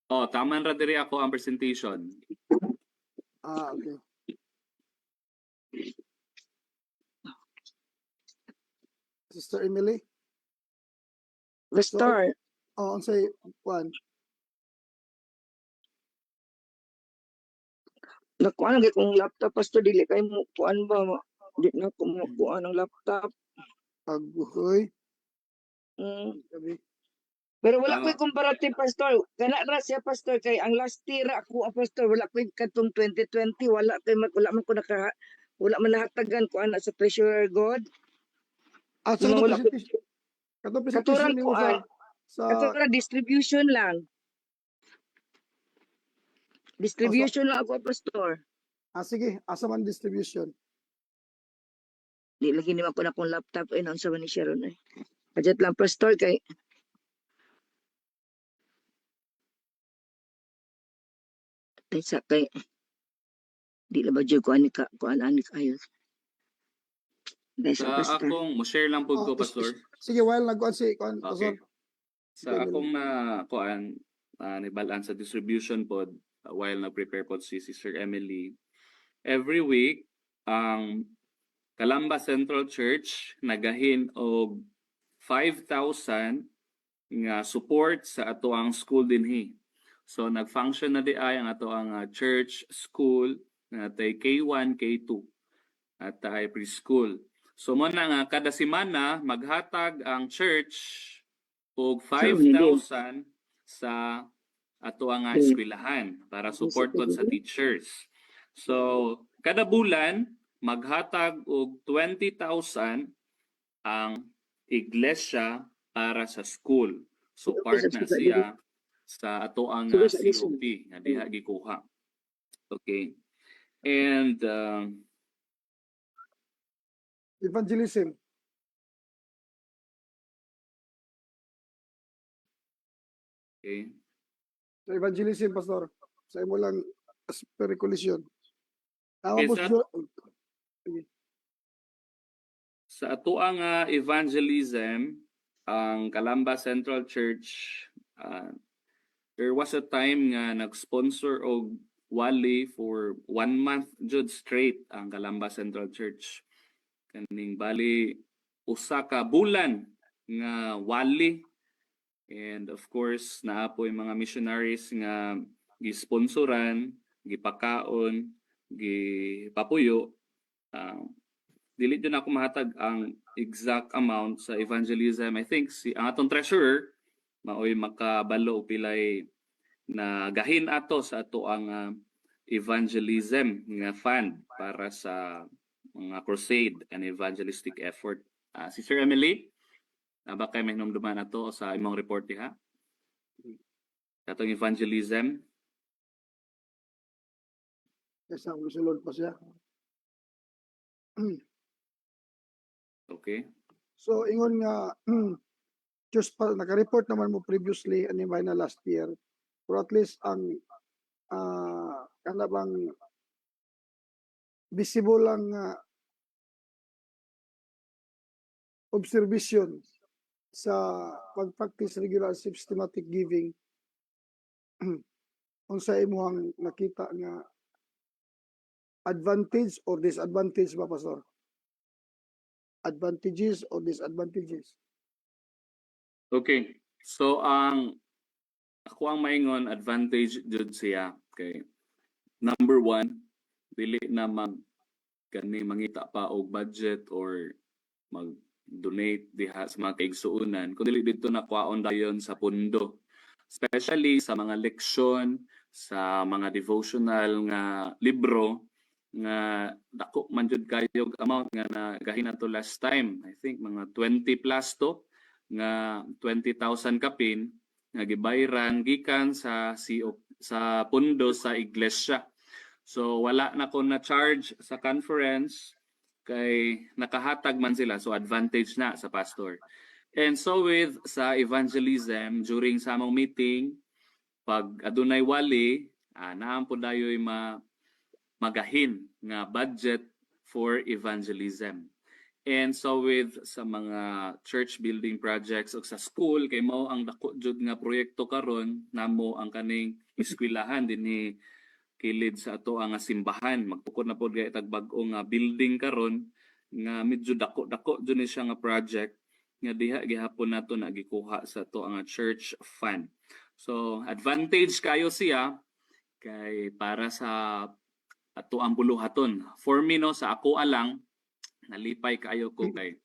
Oh, taman ra diri ako ang presentation. okay. Sister Emily. Pastor, Unsay kuan? nakuha na kong laptop, Pastor, dili kay mo kuan ba? Di na ko mo kuan ang laptop. Aguhoy. Mm. Pero wala ko'y comparative, Pastor. Kana ra siya, Pastor, kay ang last year ako, Pastor, wala ko'y katong 2020, wala man ko wala man nahatagan ko ana sa treasurer God. So Wala ko- katong Katuran presentation ko nimo sa Katong distribution lang. Distribution lang ako, Pastor. sige, asa man distribution. Di lagi naman ko na akong laptop ay nang sa ni Sharon ay. Budget lang, Pastor, kay kay di la ba ko ani kayo. Dahil sa Sa Pastor. akong mo share lang po ko pastor. Sige, while nagkuan si kuan, Pastor. Okay. Sa akong na kuan nibalaan sa distribution pod while na-prepare pod si Sister Emily. Every week ang Calamba Central Church nagahin og 5,000 nga support sa ato ang school dinhi. So nag-function na di ay ang ato ang church school na tay K1, K2 at ay preschool. So mo na nga kada semana maghatag ang church og 5,000 sa ato ang eskwelahan para support pod sa teachers. So kada bulan maghatag og 20,000 ang iglesia para sa school. So part na siya sa ato ang COP nga diha gikuha. Okay. And Evangelism. okay. Sa evangelism, Pastor. Sa imo lang spiritualisyon. Tama Okay, po sa ato ang evangelism, ang Calamba Central Church, there was a time nga nag-sponsor og wali for 1 month jud straight ang Calamba Central Church. Kaning bali usa ka bulan nga wali, and of course naapoy mga missionaries nga gisponsoran, gipakaon, gipapuyo. Dili din ako mahatag ang exact amount sa evangelism. I think ang atong treasurer maoy makabalo og pilay na gahin ato sa ato ang evangelism nga fund para sa mga crusade and evangelistic effort. Sister Emily, ba kay may hinumduman ato sa imong report diha? Atong evangelism. Yes, ang sulod pa siya. Okay. So, ingon nga, just pa, naka-report naman mo previously, ano ba na last year, pero at least ang, kana bang, visible lang observation sa pag-practice regular systematic giving, kung sa imuhang nakita nga advantage or disadvantage ba, Pastor? Advantages or disadvantages? Okay. So ang ako ang maingon advantage jud siya kay number one, dili na mangita pa og budget or mag-donate diha sa mga kaigsuonan kundi dito na kwaon dayon sa pundo, especially sa mga leksyon, sa mga devotional nga libro nga dako man jud kayo amount nga nagahin nato last time. I think mga 20 plus to nga 20,000 kapin nga gibayran gikan sa sa pundo sa iglesia. So wala na ko na charge sa conference kay nakahatag man sila, so advantage na sa pastor. And so with sa evangelism during sa among meeting, pag adunay wali, naam po dayoy magahin nga budget for evangelism. And so with sa mga church building projects o sa school, kay mao ang dako jud nga proyekto karon namo ang kaning eskwelahan dinhi kilid sa ato ang simbahan. Magtukod na pod kay tag bag-o nga building karon nga medyo dako jud ni siya nga project nga diha gihapon nato na gikuha sa ato ang church fund. So advantage kayo siya kay para sa ato ang buluhaton. For me no, sa ako alang nalipay kayo ko kay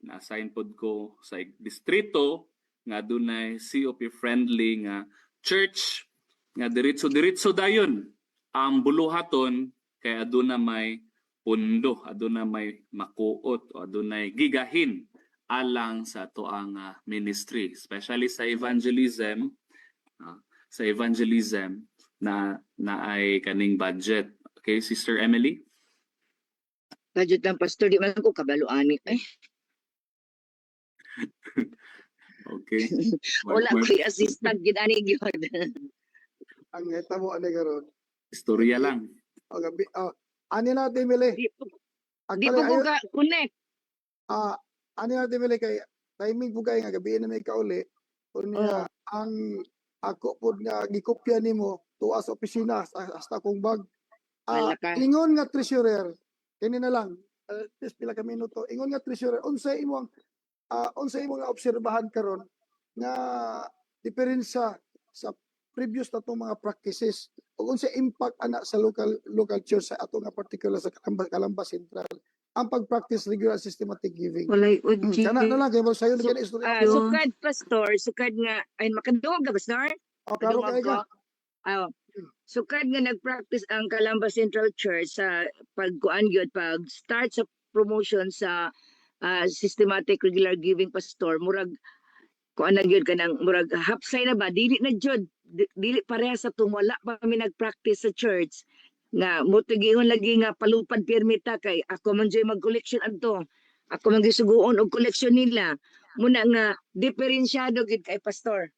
na-assign pod ko sa distrito nga dunay COP friendly nga church nga diretso dayon ang buluhaton kay aduna may pundo, aduna may makuot o adunay gigahin alang sa ato ang ministry, especially sa evangelism. Sa evangelism na ay kaning budget. Okay, Sister Emily? Budget ng pastor, di man ko kabalo ani. Okay. Wala ko assistant gid ani gyud. Ang hitabo ani karon. Istorya lang. O gabi ani natin mili. Di po ko ka connect. Ani natin mili kay timing po kay nga gabi na may kauli. Unya ang ako pod nga gikopya nimo tuwa sa opisina hasta kong bag. Malaka. Ingon nga treasurer kini na lang. Just pila ka minuto. Ingon nga treasurer unsay imong nga obserbahan karon nga diferensya sa previous na itong mga practices o kung sa impact ana sa local church sa ato nga particular sa Calamba Central ang pag-practice regular systematic giving. Walay udji. Kana na lang kay mo sayo ni istorya. Sukad pastor, sukad nga ay makadungog ka pastor? O klaro kay ka. Sukad nga nag-practice ang Calamba Central Church sa pagkuan gyud pag start sa promotion sa systematic regular giving pastor murag kuan na gyud kanang murag hapsay na ba dili na jud dili pareha sa wala pa kami nag-practice sa church nga motigiyon lagi nga palupad permita kay ako man joy mag-collection adto ako man gisuguon og collection nila muna nga diferensyado gid kay pastor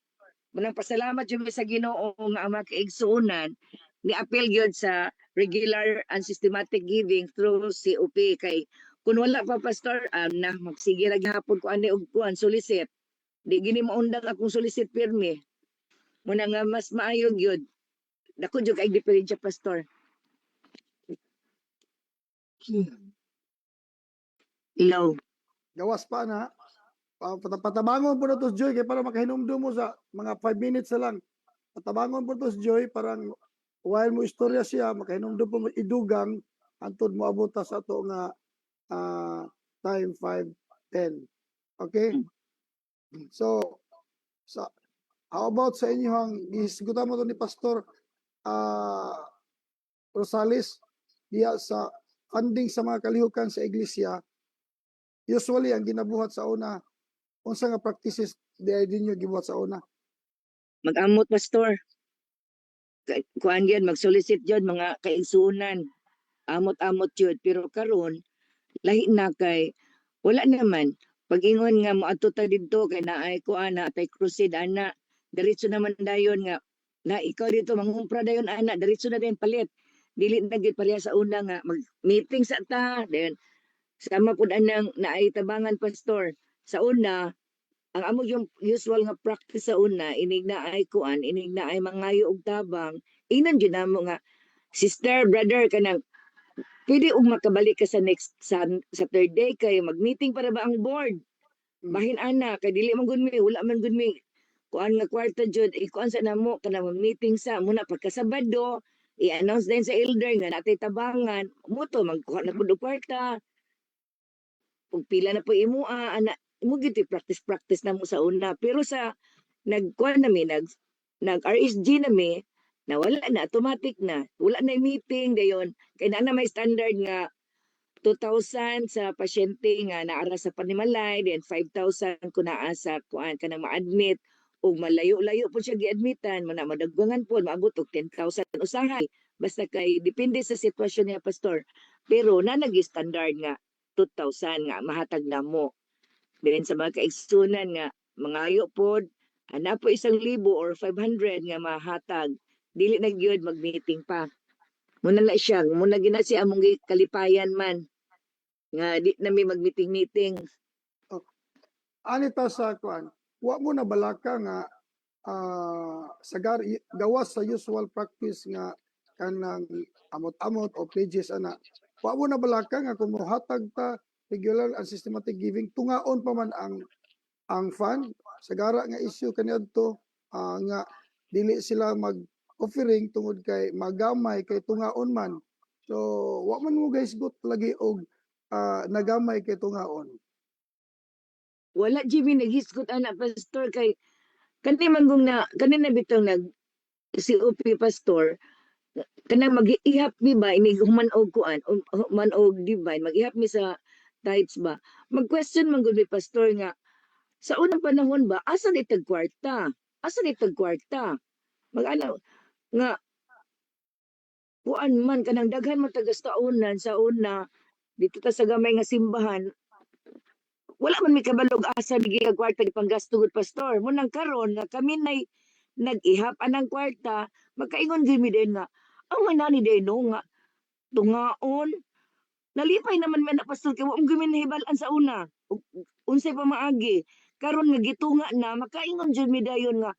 munang pasalamat jud mi sa Ginoo nga ang mga kaigsuonan ni appeal gyud sa regular and systematic giving through COP kay kun wala pa pastor na magsige ra gihapon ko ani og kuan solicit di gini maundang akong solicit pirmi muna nga mas maayo gyud dako jud kay diferensya pastor. Ilaw. Gawas pa na. Patabangon po na to Joy kay para makahinumdum mo sa mga 5 minutes na lang. Patabangon po to Joy parang while mo istorya siya makahinumdum po mo idugang antod mo abota sa to nga time 5:10. Okay? So how about sa inyong gisigutan mo to ni Pastor Rosales diya sa funding sa mga kalihukan sa iglesia? Usually ang ginabuhat sa una unsa nga practices din niyo gibuhat sa una? Mag-amot pastor. Kuan gyud mag-solicit gyud mga kaigsuonan. Amot-amot gyud pero karon lahi na kay wala naman pag-ingon nga moadto ta didto kay naay kuan na tay crusade ana diretso naman dayon nga na ikaw dito mangumpra dayon ana diretso na dayon palit dili na gyud pareha sa una nga mag-meeting sa ta then sama pud anang naay tabangan pastor sa una ang amo yung usual nga practice sa una inig na ay kuan inig na ay mangayo og tabang inon gyud namo nga sister brother kanang pwede og makabalik ka sa next sa third day kay mag-meeting para ba ang board bahin ana kay dili man gud mi wala man gud mi kuan nga kwarta jud ikuan sa namo kana meeting sa muna pagka Sabado i-announce din sa elder nga natay tabangan mo to magkuha na pud og kwarta ug pila na po imuha ana mo gid practice na mo sa una pero sa nagkuan nami nag RSG nami na wala na automatic na wala na meeting dayon kay na may standard nga 2,000 sa pasyente nga naara sa Panimalay, then 5,000 kung naa sa kuan kanang ma-admit ug malayo-layo po siya gi-admitan, madagwangan po maabot og 10,000 usahay. Basta kay depende sa sitwasyon niya pastor. Pero na nag-standard nga 2,000 nga mahatag namo. Then sa mga kaigsunan nga mangayo pod ana po 1,000 or 500 nga mahatag dili na gyud mag-meeting pa. Muna na siya, muna gina siya among kalipayan man nga di na may mag-meeting. Anita sa kuan, wa mo na balaka nga gawas sa usual practice nga kanang amot-amot o pledges ana. Wa mo na balaka nga kung mohatag ta regular and systematic giving tungaon pa man ang fund sagara nga issue kaniadto nga dili sila mag offering tungod kay magamay kay tungaon man. So wa man mo guys gut lagi og nagamay kay tungaon. Wala Jimmy naghisgot ana pastor kay kanina bitong si UP pastor kanang mag-ihap mi ba ini human og kuan human og divine mag-ihap mi sa tithes ba mag-question man gud mi pastor nga sa unang panahon ba asa ni tag kwarta mag-ano nga kuan man kanang daghan man tagas taunan sa una dito ta sa gamay nga simbahan wala man mi kabalog asa ni gig kwarta di panggasto gud pastor mo nang karon nga kami nay nag-ihap anang kwarta magkaingon gyud mi din nga ang manani din no nga tungaon nalipay naman man na pastor kay wa mo gyud nahibalan sa una unsay pa maagi karon nga gitunga na makaingon gyud mi dayon nga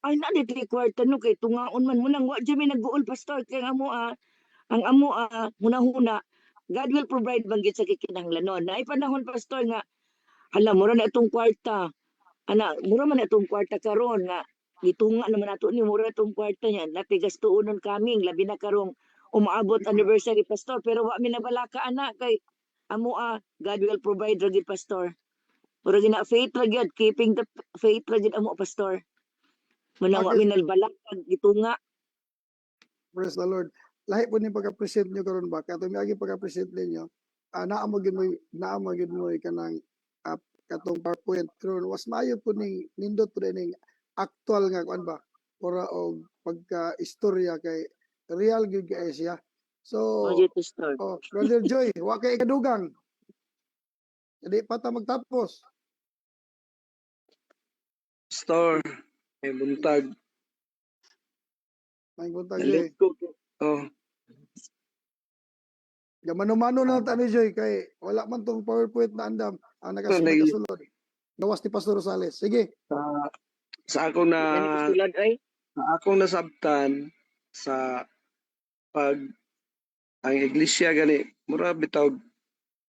ay na dili kwarta no kay tungaon man mo nang wa gyud mi nagguol pastor kay ang amo hunahuna God will provide banggit sa kikinahanglanon na ay panahon pastor nga hala mura na itong kwarta mura man na itong kwarta karon nga gitunga naman nato ni mura itong kwarta niya napigastuonon kami labi na karong umaabot anniversary pastor pero wa mi nabalaka ana kay amo God will provide ra gid pastor mura gina faith ra gyud keeping the faith ra gyud amo pastor muna wa mi nabalaka gitunga. Praise the Lord. Lahi po ni pagka-present nyo karon ba? Kato mi agi pagka-present ninyo, naamagin mo kanang katong PowerPoint karon was maayo po ning nindot po ning actual nga kuan ba? Ora og pagka-istorya kay real gyud kay siya. So, Brother Joy, wa kay kadugang. Jadi pa ta magtapos. Pastor, may buntag. May buntag Joy. Oh. Gamano-mano na tani Joy kay wala man tong PowerPoint na andam ang nakasulod. Gawas ni Pastor Rosales. Sige. Sa akong nasabtan sa pag ang iglesia gani mura bitaw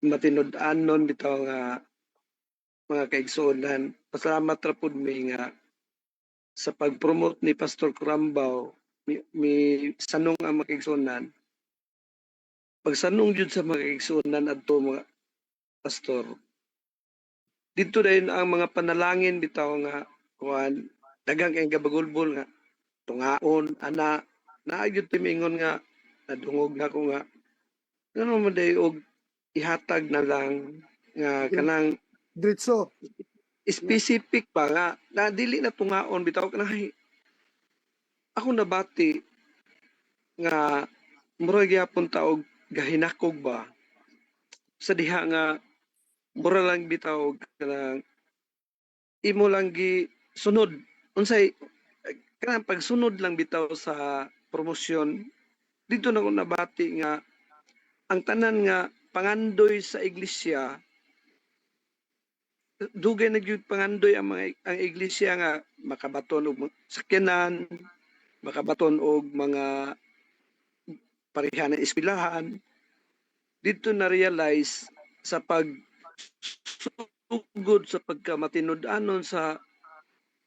matinud-anon bitaw nga mga kaigsuonan. Pasalamat ra pud mi nga sa pag-promote ni Pastor Kurambaw mi sanong ang mga kaigsuonan. Pagsanong jud sa mga kaigsuonan adto mga pastor. Dito din ang mga panalangin bitaw nga kuan daghang kay gabagulbol nga tungaon ana naayud timingon nga nadungog na ko nga ngano man day og ihatag na lang nga kanang diretso specific pa nga na dili na tungaon bitaw kanang ako nabati nga mura gyapon ta og gahinakog ba sa diha nga mura lang bitaw kanang imo lang gi sunod unsay kanang pagsunod lang bitaw sa promosyon dito na ko nabati nga ang tanan nga pangandoy sa iglesia dugay na gyud pangandoy ang iglesia nga makabaton og sakyanan makabaton og mga pareha na eskwelahan dito na realize sa pag sugod sa pagkamatinud-anon sa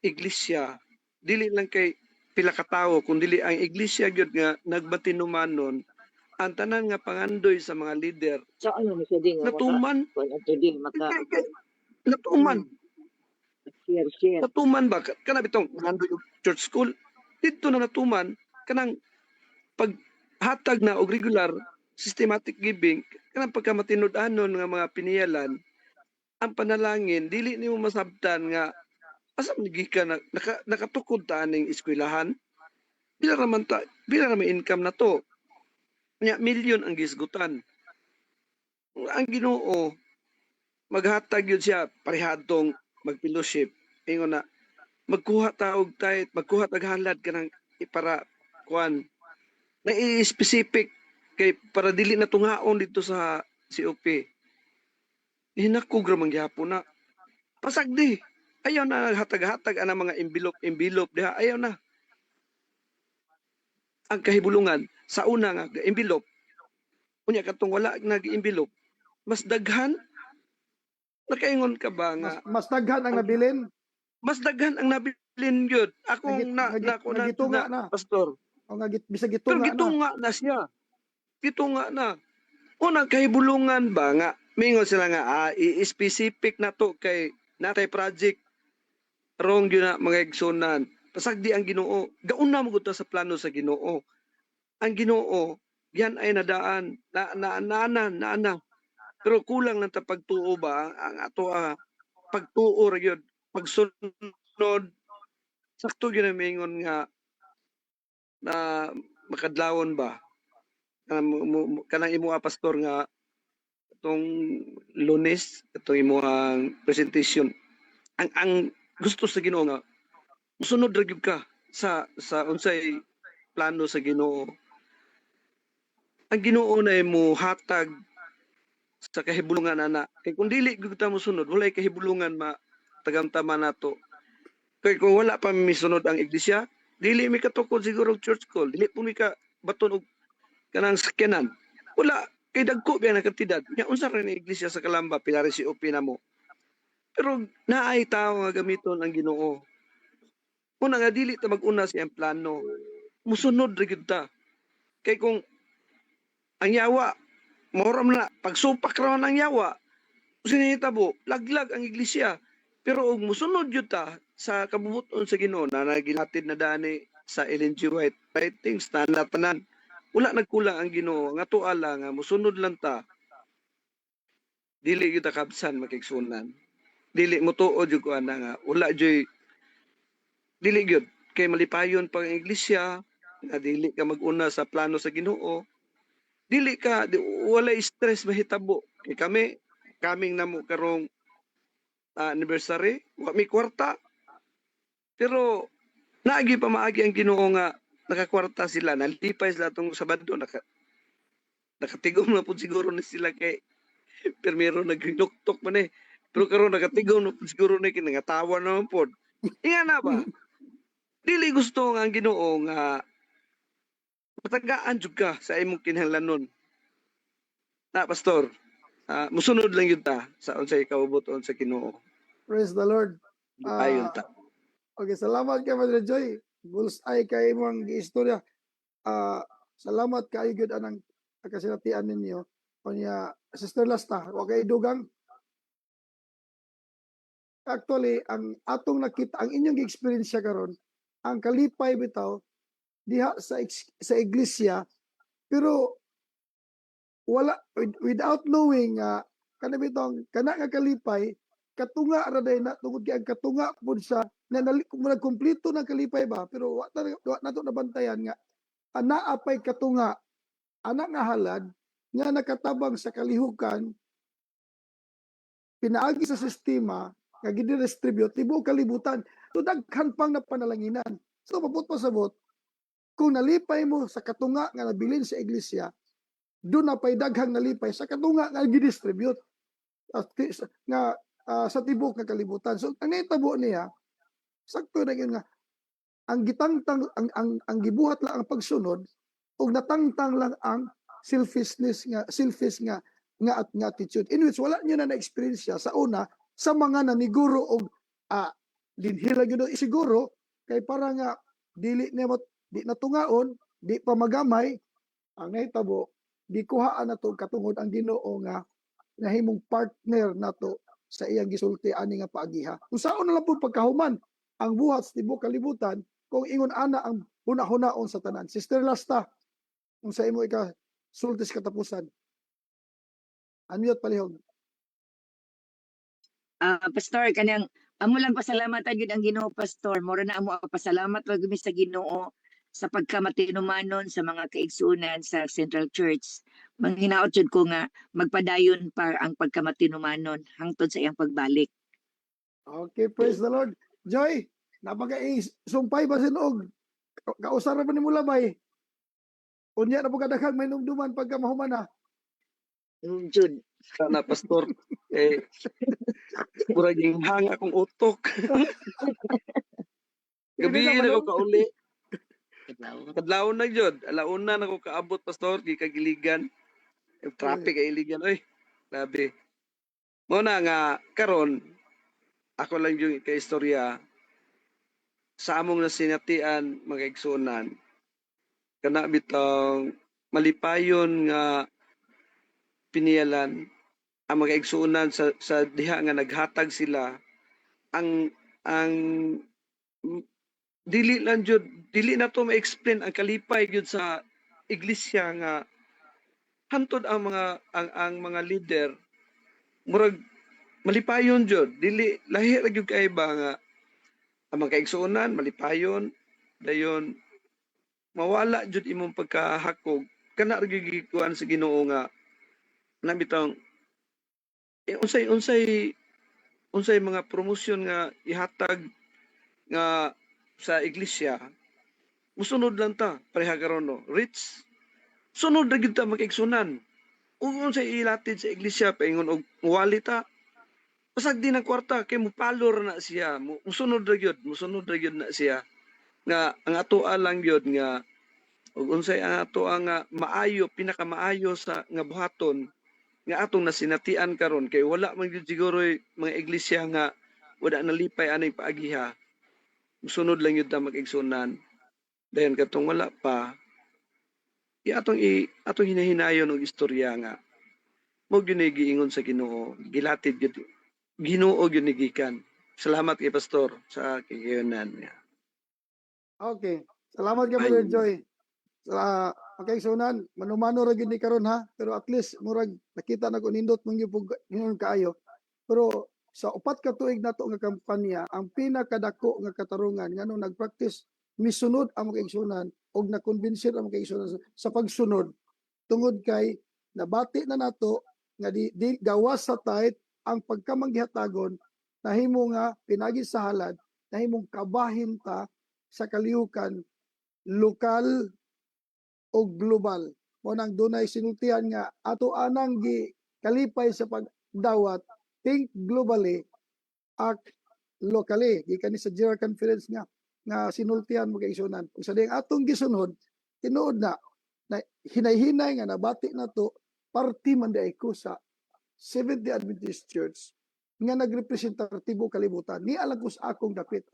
iglesia dili lang kay pila ka tawo kundi ang iglesia gyud nga nagbatinumanon ang tanan nga pangandoy sa mga leader Sa ano ni sa di nga maka natuman kuan ato di maka natuman share. natuman ba kana bitong pangandoy og church school dito na natuman kanang paghatag na og regular systematic giving kanang pagkamatinud-anon nga mga piniyalan ang panalangin dili nimo masabtan nga asa man gikan na nakatukod ta aning eskwelahan bila raman income na to nya milyon ang gisgutan ang Ginoo maghatag yun siya parehadtong mag-fellowship ingon na magkuha ta og tithe magkuha tag halad kanang para kuan na specific kay para dili na tunghaon dito sa COP hinakog ra man gyapon na pasagdi ayaw na hatag-hatag ana mga envelope diha ayaw na ang kahibulungan sa una nga envelope unya katong wala nag-envelope mas daghan nakaingon ka ba nga Mas daghan ang nabilin. mas daghan ang nabilin gyud akong Nagitunga na. pastor O nga bisag pero gitunga na. gitunga na siya gitunga na unang kahibulungan ba nga mingon sila nga i-specific na to kay natay project wrong yun na mga igsunan pasagdi ang Ginoo gauna mo gud ta sa plano sa Ginoo ang Ginoo yan ay nadaan na pero kulang lang ta pagtuo ba ang ato pagtuo ra gyud pagsunod sakto gyud na mingon nga na makadlawon ba kanang imo pastor nga itong Lunes itong imong presentation ang gusto sa Ginoo nga musunod ra gyud ka sa unsay plano sa Ginoo ang Ginoo na mo hatag sa kahibulungan ana kay kung dili gyud ta mosunod walay kahibulungan tagamtama nato kay kung wala pa misunod ang iglesia dili mi katukod siguro og church call dili po mi ka baton og kanang sakyanan wala kay dagko biya nakatidad nya unsa ra ni iglesia sa Kalamba pilari si OP na mo pero naay tao nga gamiton ang Ginoo una nga dili ta mag-una sa iyang plano musunod ra gyud ta kay kung ang yawa moram na pagsupak ra ang yawa sinihitabo laglag ang iglesia pero og musunod gyud ta sa kabubuton sa Ginoo na nagilatid na dani sa Ellen G. White writings na tanan wala nagkulang ang Ginoo nga tuwa lang nga musunod lang ta dili gyud ta kabsan makigsunan dili mo tuod gyud ko ana nga wala joy dili gyud kay malipayon pang iglesia nga dili ka mag-una sa plano sa Ginoo dili ka wala stress mahitabo kay kaming namo karong anniversary wa mi kwarta pero naagi pa maagi ang Ginoo nga nakakwarta sila nalipay sila tong Sabado nakatigom na pud siguro ni sila kay permero naghinuktok man pero karon nakatigom na pud siguro ni kinangatawa naman pod inga na ba dili gusto nga ang Ginoo nga patagaan jud ka sa imong kinahanglanon na pastor musunod lang yun ta sa unsay kaubuton sa Ginoo Praise the Lord. ayon ta Okay, salamat kay Madre Joy. Bullseye kay imong giistorya. Salamat kay gyud anang kasinatian ninyo. Kunya Sister Lasta, wa kay dugang. Actually, ang atong nakita, ang inyong experience karon, ang kalipay bitaw diha sa iglesia, pero wala without knowing kana bitong kana nga kalipay katunga ra day na tungod kay ang katunga pud sa nagkumpleto ng kalipay ba pero wa nato nabantayan nga anaa pay katunga ana nga halad nga nakatabang sa kalihukan pinaagi sa sistema nga gidistribute tibuok kalibutan so daghan pang napanalanginan so mabot pasabot kung nalipay mo sa katunga nga nabilin sa iglesia doon na pay daghang nalipay sa katunga nga gidistribute nga sa tibok nga kalibutan. So ang naitabo niya sakto na yun nga ang gitangtang ang gibuhat lang ang pagsunod ug natangtang lang ang selfish nga attitude in which wala niyo na experience sa una sa mga naniguro og dinhila gyud isiguro kay para nga dili di natungaon, di pa magamay ang nahitabo di kuhaan nato katungod ang Ginoo nga nahimong partner nato sa iyang gisulti ani nga paagiha. Unsaon na lang po pagkahuman ang buhat sa tibuok kalibutan kung ingon ana ang hunahunaon sa tanan. Sister Lasta, unsa imo sulti sa katapusan? Unmute palihog. Pastor, kanang amo lang pasalamatan gid ang Ginoo, Pastor. Mura na amo pasalamat wag mi sa Ginoo sa pagkamatinumanon sa mga kaigsuonan sa Central Church. Manghinaot jud ko nga magpadayon pa ang pagkamatinumanon hangtod sa iyang pagbalik. Okay, praise the Lord. Joy, sumpay ba sinog? Kausara pa ni mo labay. Unya na po kadaghang may numduman pagka mahuman na. Jud. Sana pastor murag yung hanga akong utok. Gabi na ko kauli. Kadlaw na jud. Alauna na ko kaabot pastor gikagiligan. Yung traffic ay iligan oy. Grabe. Mo na nga karon ako lang yung kaistorya sa among nasinatian mga igsunan. Kana bitong malipayon nga piniyalan ang mga igsuonan sa diha nga naghatag sila ang dili lang jud dili na to ma-explain ang kalipay jud sa iglesia nga hantod ang mga leader murag malipayon jud dili lahi ra gyud kay ba nga ang mga igsuonan malipayon dayon mawala jud imong pagkahakog kana ra gyud gikuan sa Ginoo nga nabitang unsay mga promosyon nga ihatag nga sa iglesia musunod lang ta pareha karon no rich sunod ra gyud ta makaigsunan ug unsay ilatid sa iglesia paingon og wali ta pasag din ang kwarta kay mupalor na siya musunod ra gyud na siya nga ang atoa lang gyud nga ug unsay ang atoa nga maayo pinakamaayo sa nga buhaton nga atong nasinatian karon kay wala man gyud siguro mga iglesia nga wala nalipay anay paagiha. Sunod lang yun ta mag-igsunan. Dayon katong wala pa atong hinahinayon og istorya nga mo gyud giingon sa Ginoo, gilatid gyud Ginoo gyud gikan. Salamat kay pastor sa kigayonan niya. Okay. Salamat kay Brother Joy. Sa pagkaigsunan, manumano ra gyud ni karon ha, pero at least murag nakita na ko nindot mong gyud kaayo. Pero sa upat ka tuig nato nga kampanya, ang pinakadako nga katarungan nganong nagpractice misunod ang mga igsunan og nakonbinsir ang mga igsunan sa pagsunod tungod kay nabati na nato nga di gawas sa tight ang pagkamanggihatagon nahimo nga pinagi sa halad nahimong kabahin ta sa kalihukan lokal o global. Mo nang dunay sinultihan nga ato anang kalipay sa pagdawat think globally act locally. Gikan ni sa General Conference nga sinultihan mo kay isunan. Kung sa ding atong gisunod tinuod na hinay-hinay nga nabati na to party man day ko sa Seventh-day Adventist Church nga nagrepresentatibo kalibutan. Ni alam ko sa akong dapit.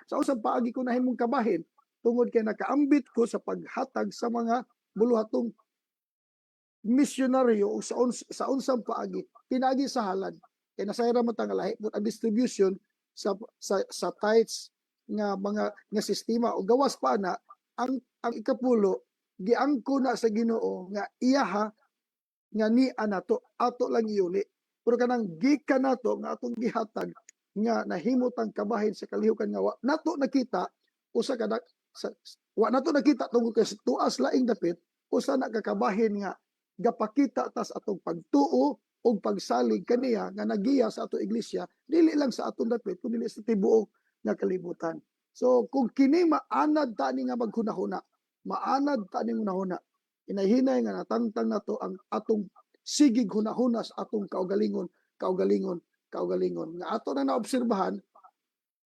Sa usang paagi ko nahimong kabahin tungod kay nakaambit ko sa paghatag sa mga buluhatong misyonaryo sa unsang paagi pinagi sa halad kay nasayra man tang lahi ang distribution sa tithes nga mga nga sistema o gawas pa na ang ikapulo giangko na sa Ginoo nga iyaha nga ni anato ato lang iuli pero kanang gikan nato nga atong gihatag nga nahimot ang kabahin sa kalihukan nga nato nakita usa ka wa nato nakita tungod kay tuas laing dapit usa na kakabahin nga gapakita tas atong pagtuo og pagsalig kaniya nga nagiya sa ato iglesia dili lang sa atong dapit kundi sa tibuok nga kalibutan. So kung kini maanad ta ni nga maghunahuna, maanad ta ni hunahuna, hinay-hinay nga natangtang nato ang atong sigig hunahuna sa atong kaugalingon nga ato na naobserbahan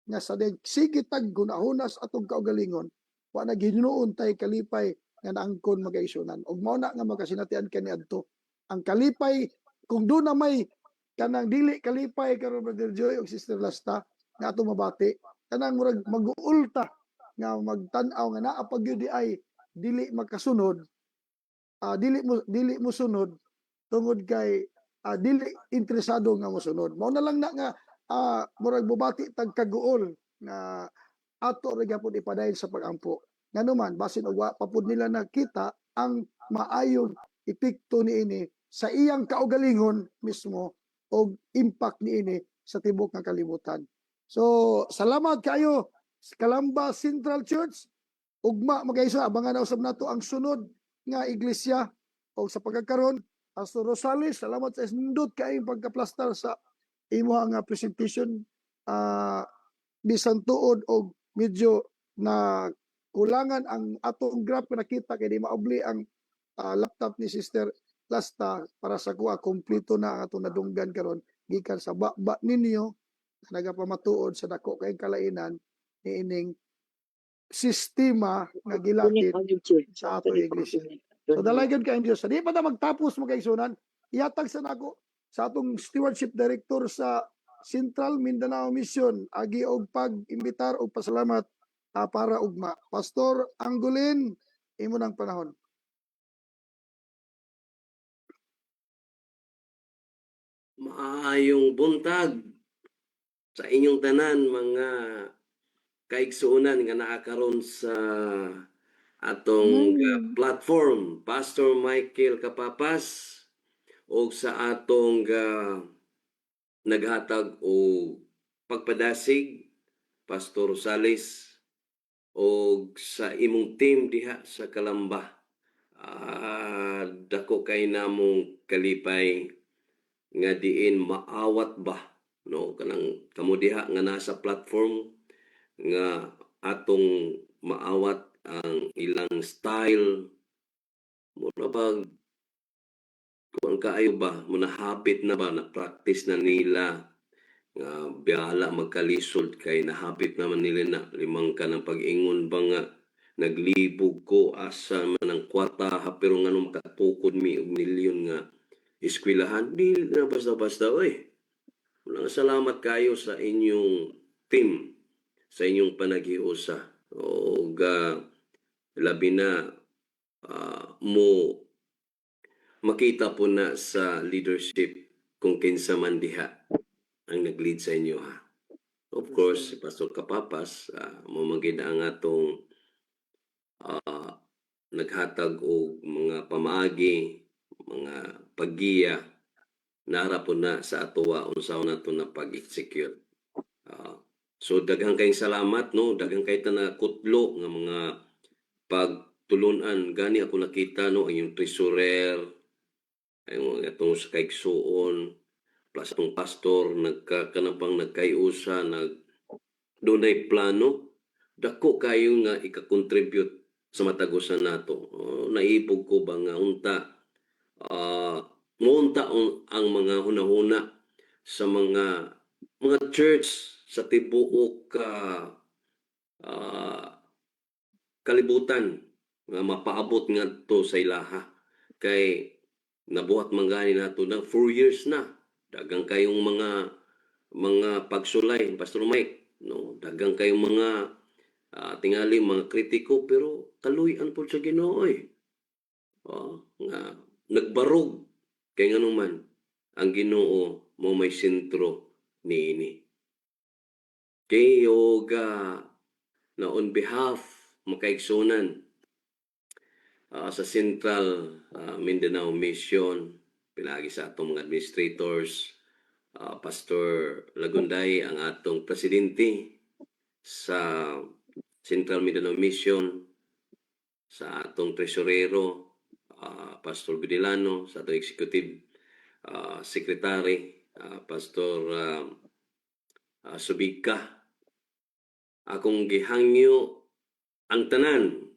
nga sa sige tag hunahuna sa atong kaugalingon wa na ginuon tay kalipay nga naangkon magaisunan ug mao na nga makasinatian kani adto ang kalipay kung do na may kanang dili kalipay karon Brother Joy ug Sister Lasta nga ato mabati. Kanang murag mag-uulta nga magtan-aw nga naa pag yun di ay dili makasunod, dili mo sunod tungod kay dili interesado nga mosunod. Mao na lang na nga murag bubati tag kaguol nga ato ra gyapon ipadayon sa pagampo. Nganuman basin og wa pa pud nila nakita ang maayong epekto niini sa iyang kaugalingon mismo og impact niini sa tibok nga kalibutan. So, salamat kayo sa Calamba Central Church. Ugma magaysa abangan na usab nato ang sunod nga iglesia o sa pagkakaron. Pastor Rosales, salamat sa isnindot kaayong pagkaplastar sa imo nga presentation. Bisan tuod og medyo na kulangan ang atong graph na nakita kay di maobli ang laptop ni Sister Lasta para sa kuha kompleto na ang atong nadunggan karon gikan sa baba ninyo nagapamatuod sa dako kay kalainan niining sistema nga gilakip sa atong iglesia. So dalagan ka ang Diyos. Di pa na magtapos magkaigsunan, ihatag sa nako sa atong stewardship director sa Central Mindanao Mission agi og pag-imbitar og pasalamat para ugma. Pastor Anggulin, imo nang panahon. Maayong buntag sa inyong tanan mga kaigsuonan nga naakaron sa atong platform, Pastor Michael Kapapas o sa atong naghatag o pagpadasig, Pastor Rosales o sa imong team diha sa Calamba. Dako kay namong kalipay nga diin maawat ba no kanang kamo diha nga nasa platform nga atong maawat ang ilang style muna bag kung kaayo ba muna habit na ba na practice na nila nga biala magkalisod kay nahapit naman nila na limang ka ng pag-ingon ba nga naglibog ko asa man ang kwarta pero nga nung makatukod mi og milyon nga eskwelahan di na basta-basta oy. Walang salamat kayo sa inyong team, sa inyong panaghiusa. O labi na mo makita po na sa leadership kung kinsa man diha ang nag-lead sa inyo ha. Of course, si Pastor Kapapas, mamagid ang atong naghatag og mga pamaagi, mga paggiya, nara po na sa atuwa unsaw nato na pag-execute. So daghang kayong salamat no, daghang kay na kutlo nga mga pagtulunan gani ako nakita no ang yung treasurer ay mga atong sa kaigsuon plus atong pastor nagkakanapang nagkayusa dunay plano dako kayo nga ika-contribute sa matagusan nato. Naibog ko ba nga unta ngunta ang mga hunahuna sa mga church sa tibuok kalibutan nga mapaabot nga to sa ilaha kay nabuhat manggani nato na 4 years na dagang kayong mga pagsulay Pastor Mike no dagang kayong mga tingali mga kritiko pero kaluy-an po sa Ginoo nga nagbarog kay nganuman ang Ginoo mo may sentro niini. Kay yoga na on behalf makaigsunan sa Central Mindanao Mission pinagi sa atong mga administrators Pastor Lagunday ang atong presidente sa Central Mindanao Mission sa atong tresurero Pastor Gudilano, sa atong executive secretary Pastor Subika. Akong gihangyo ang tanan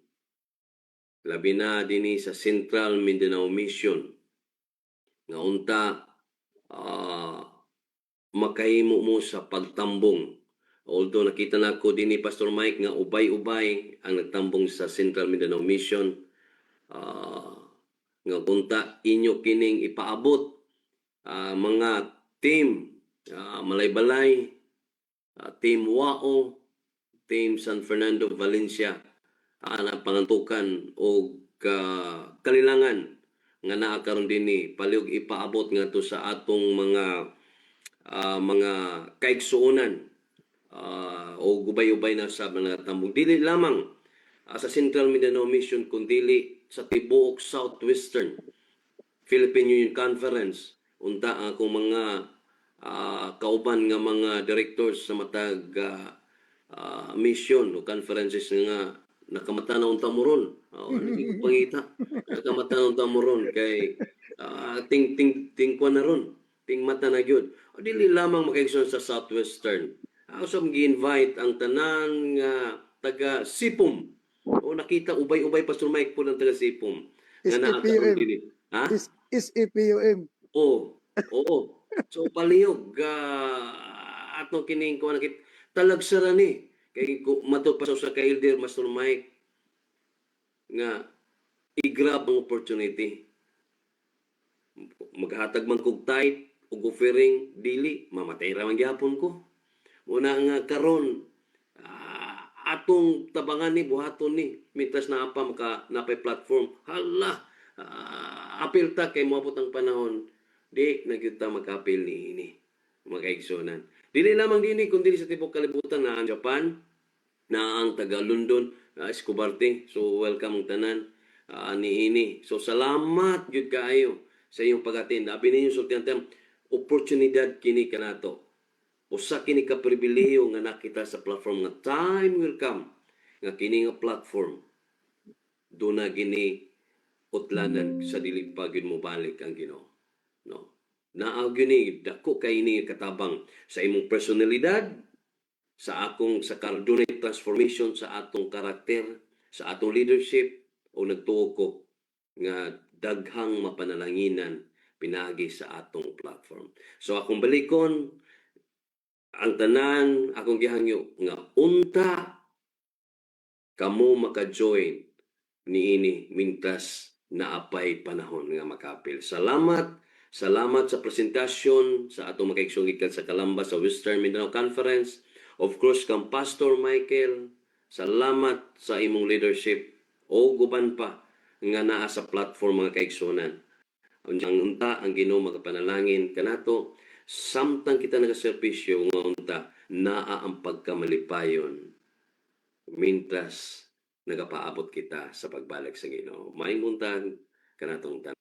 labi na dinhi sa Central Mindanao Mission nga unta makahimo mo sa pagtambong. Although nakita nako dinhi Pastor Mike nga ubay-ubay ang nagtambong sa Central Mindanao Mission nga kunta inyo kining ipaabot mga team malay-balay Team Wao, Team San Fernando Valencia, na pangantukan o kalilangan nga naa karon dinhi paliog ipaabot ngadto sa atong mga kaigsuonan o gubay-ubay na sa mga tambong dili lamang sa Central Mindanao Mission kundi sa tibuok Southwestern Philippine Union Conference. Unta akong mga kauban nga mga directors sa matag mission o conferences nga nakamata-naw unta mo ron. Hindi ko pangita. Nakamata-naw unta mo ron kay ting kwa na ron. Ting mata na gyud. O dili lamang makaigsoon sa Southwestern. Ako sa gi-invite ang tanan nga taga Sipom. O nakita ubay-ubay Pastor Mike po ng taga Sipom. Nga naakaroon din. Ha? SEPUM. Oo. So palihog atong kining ko nakit talagsara ni kay matud pa sa kay Elder Pastor Mike nga i-grab ang opportunity. Maghatag man kog tight ug offering dili mamatay ra man gyapon ko. Una nga karon atong tabangan ni buhaton ni mintas na pa napay platform. Hala, apil ta kay moabot ang panahon di nagyuta mag-apil ni magaigsonan. Dili lamang dinhi kundi sa tibok kalibutan na ang Japan, na ang taga London, Escobarte. So welcome ang tanan niini. So salamat gyud kaayo sa iyong pag-attend. Abi ninyo sultihan oportunidad kini kanato. Usa kini ka pribilehiyo nga nakita sa platform nga time will come nga kini nga platform do na gini utlanan sa dili pa gyud mo balik ang Ginoo. No. Naa gyud dako kay ini katabang sa imong personalidad, sa akong sa dunay transformation sa atong karakter, sa atong leadership o nagtuo ko nga daghang mapanalanginan pinagi sa atong platform. So akong balikon ang tanan akong gihangyo nga unta kamo maka-join niini mintas naapay panahon nga makapil. Salamat sa presentasyon sa atong makaigsoon gikan sa Calamba sa Western Mindanao Conference. Of course kang Pastor Michael, salamat sa imong leadership o guban pa nga naa sa platform mga kaigsuonan. Ang unta ang Ginoo magapanalangin kanato samtang kita nagaservisyo nga unta naa ang pagkamalipayon mintas nagapaabot kita sa pagbalik sa Ginoo. Maayong buntag kanatong tanan.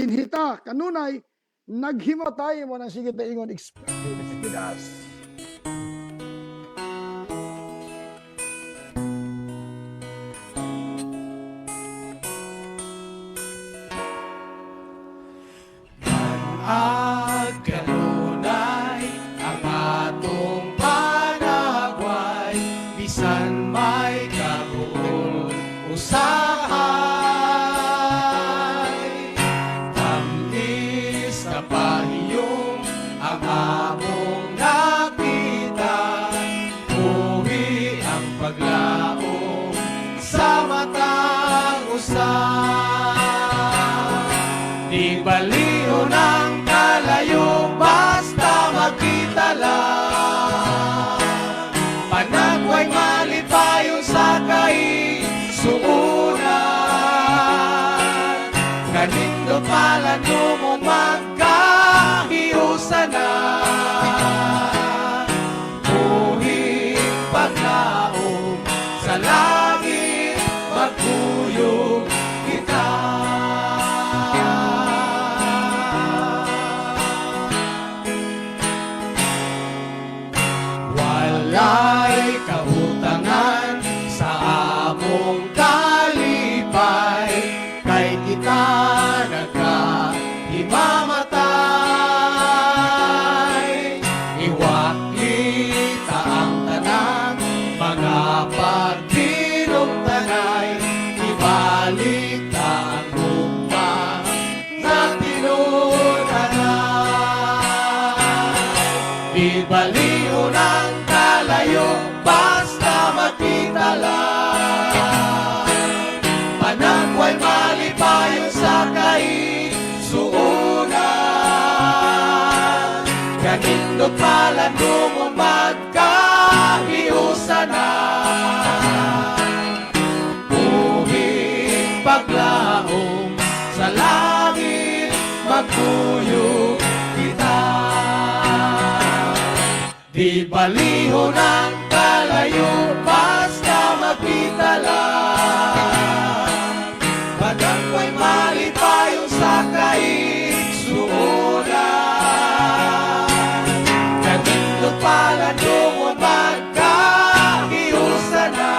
Hinhita kanunay naghimatay mo ng sigit na ingon experience with us. Agkanunay ang atong panagway bisan may kabuon usahay tamis na pahiyong ang baliho ng kalayo, basta magkita lang. Panagway malipayon sa kaigsuunan. Kanindot palano mo magkahiusan na. Buhing paglaom sa langit, magkuyog kita. Walay kautangan sa among kalipay, kay kita nagkahimamatay. Iwak kita ang tanan, mga pagtinugtanay, ibalik ta ang gugma na tinunanan. Ibaliho ng kalayo, basta magkita lang. Panagway malipayon sa kaigsuunan. Kanindot palano mo magkahiusan na. Buhing paglaom sa langit, magkuyog kita. Di baliho ng kalayo, basta magkita lang. Panagway malipayon sa kaigsuunan. Kanindot palano mo magkahiusan na.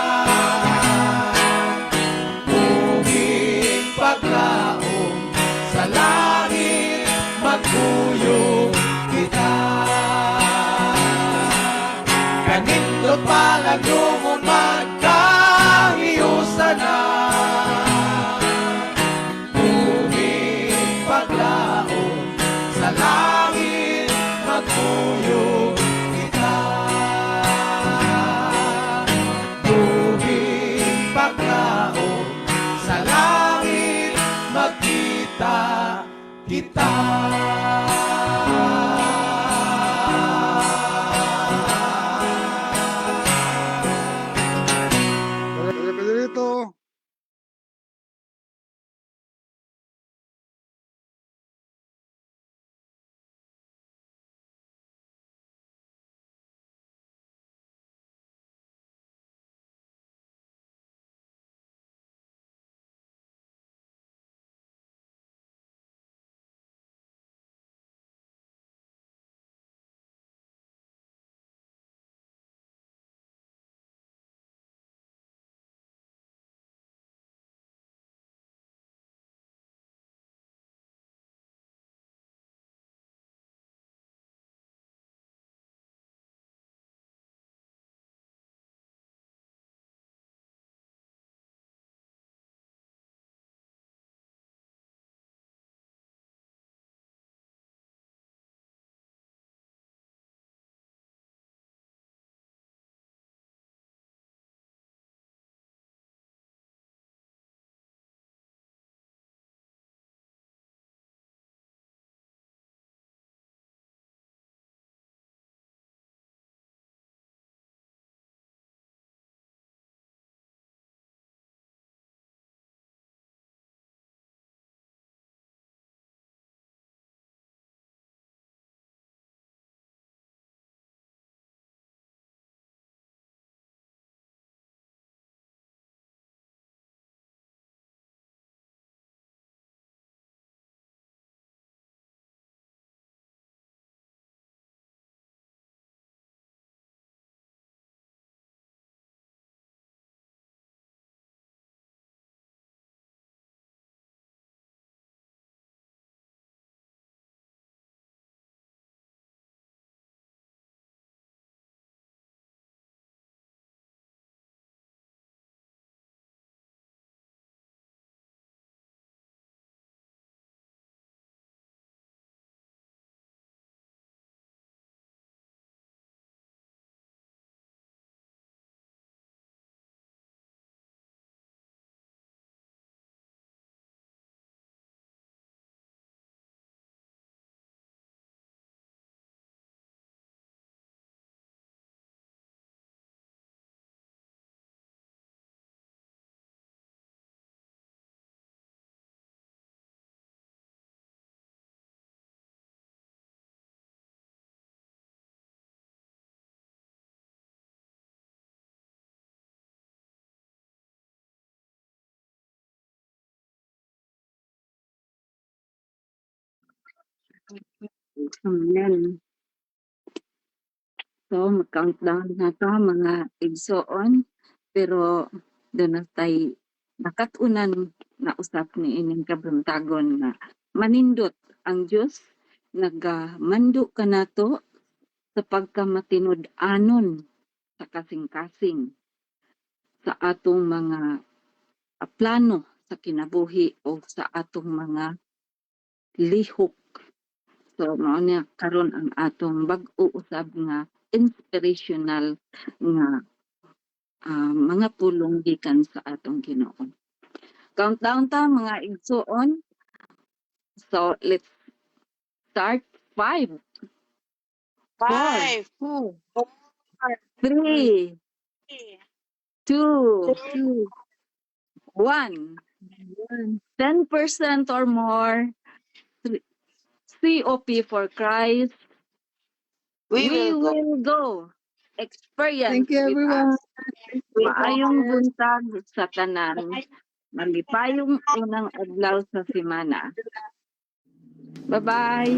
Buhing paglaom sa langit, magkuyog kita. Kanindot palano mo magkahiusan na. Buhing paglaom sa langit, magkuyog kita. Buhing paglaom sa langit, magkita kita. Amen. So, mag-countdown na to mga igsoon. Pero, doon na tayo nakatunan na usap ni ining kabruntagon na manindot ang Diyos nagamando ka nato sa pagkamatinud-anon sa kasing-kasing sa atong mga plano sa kinabuhi o sa atong mga lihok. So, mao na karon ang atong bag-o usab nga inspirational nga mga pulong gikan sa atong Ginoo. Countdown ta mga igsoon. So, let's start. 5, 4, 3, 2, 1. 10% or more COP for Christ. We will go. Experience Thank you, with everyone. us. Maayong buntag sa tanan. Malipayong unang adlaw sa semana. Bye-bye.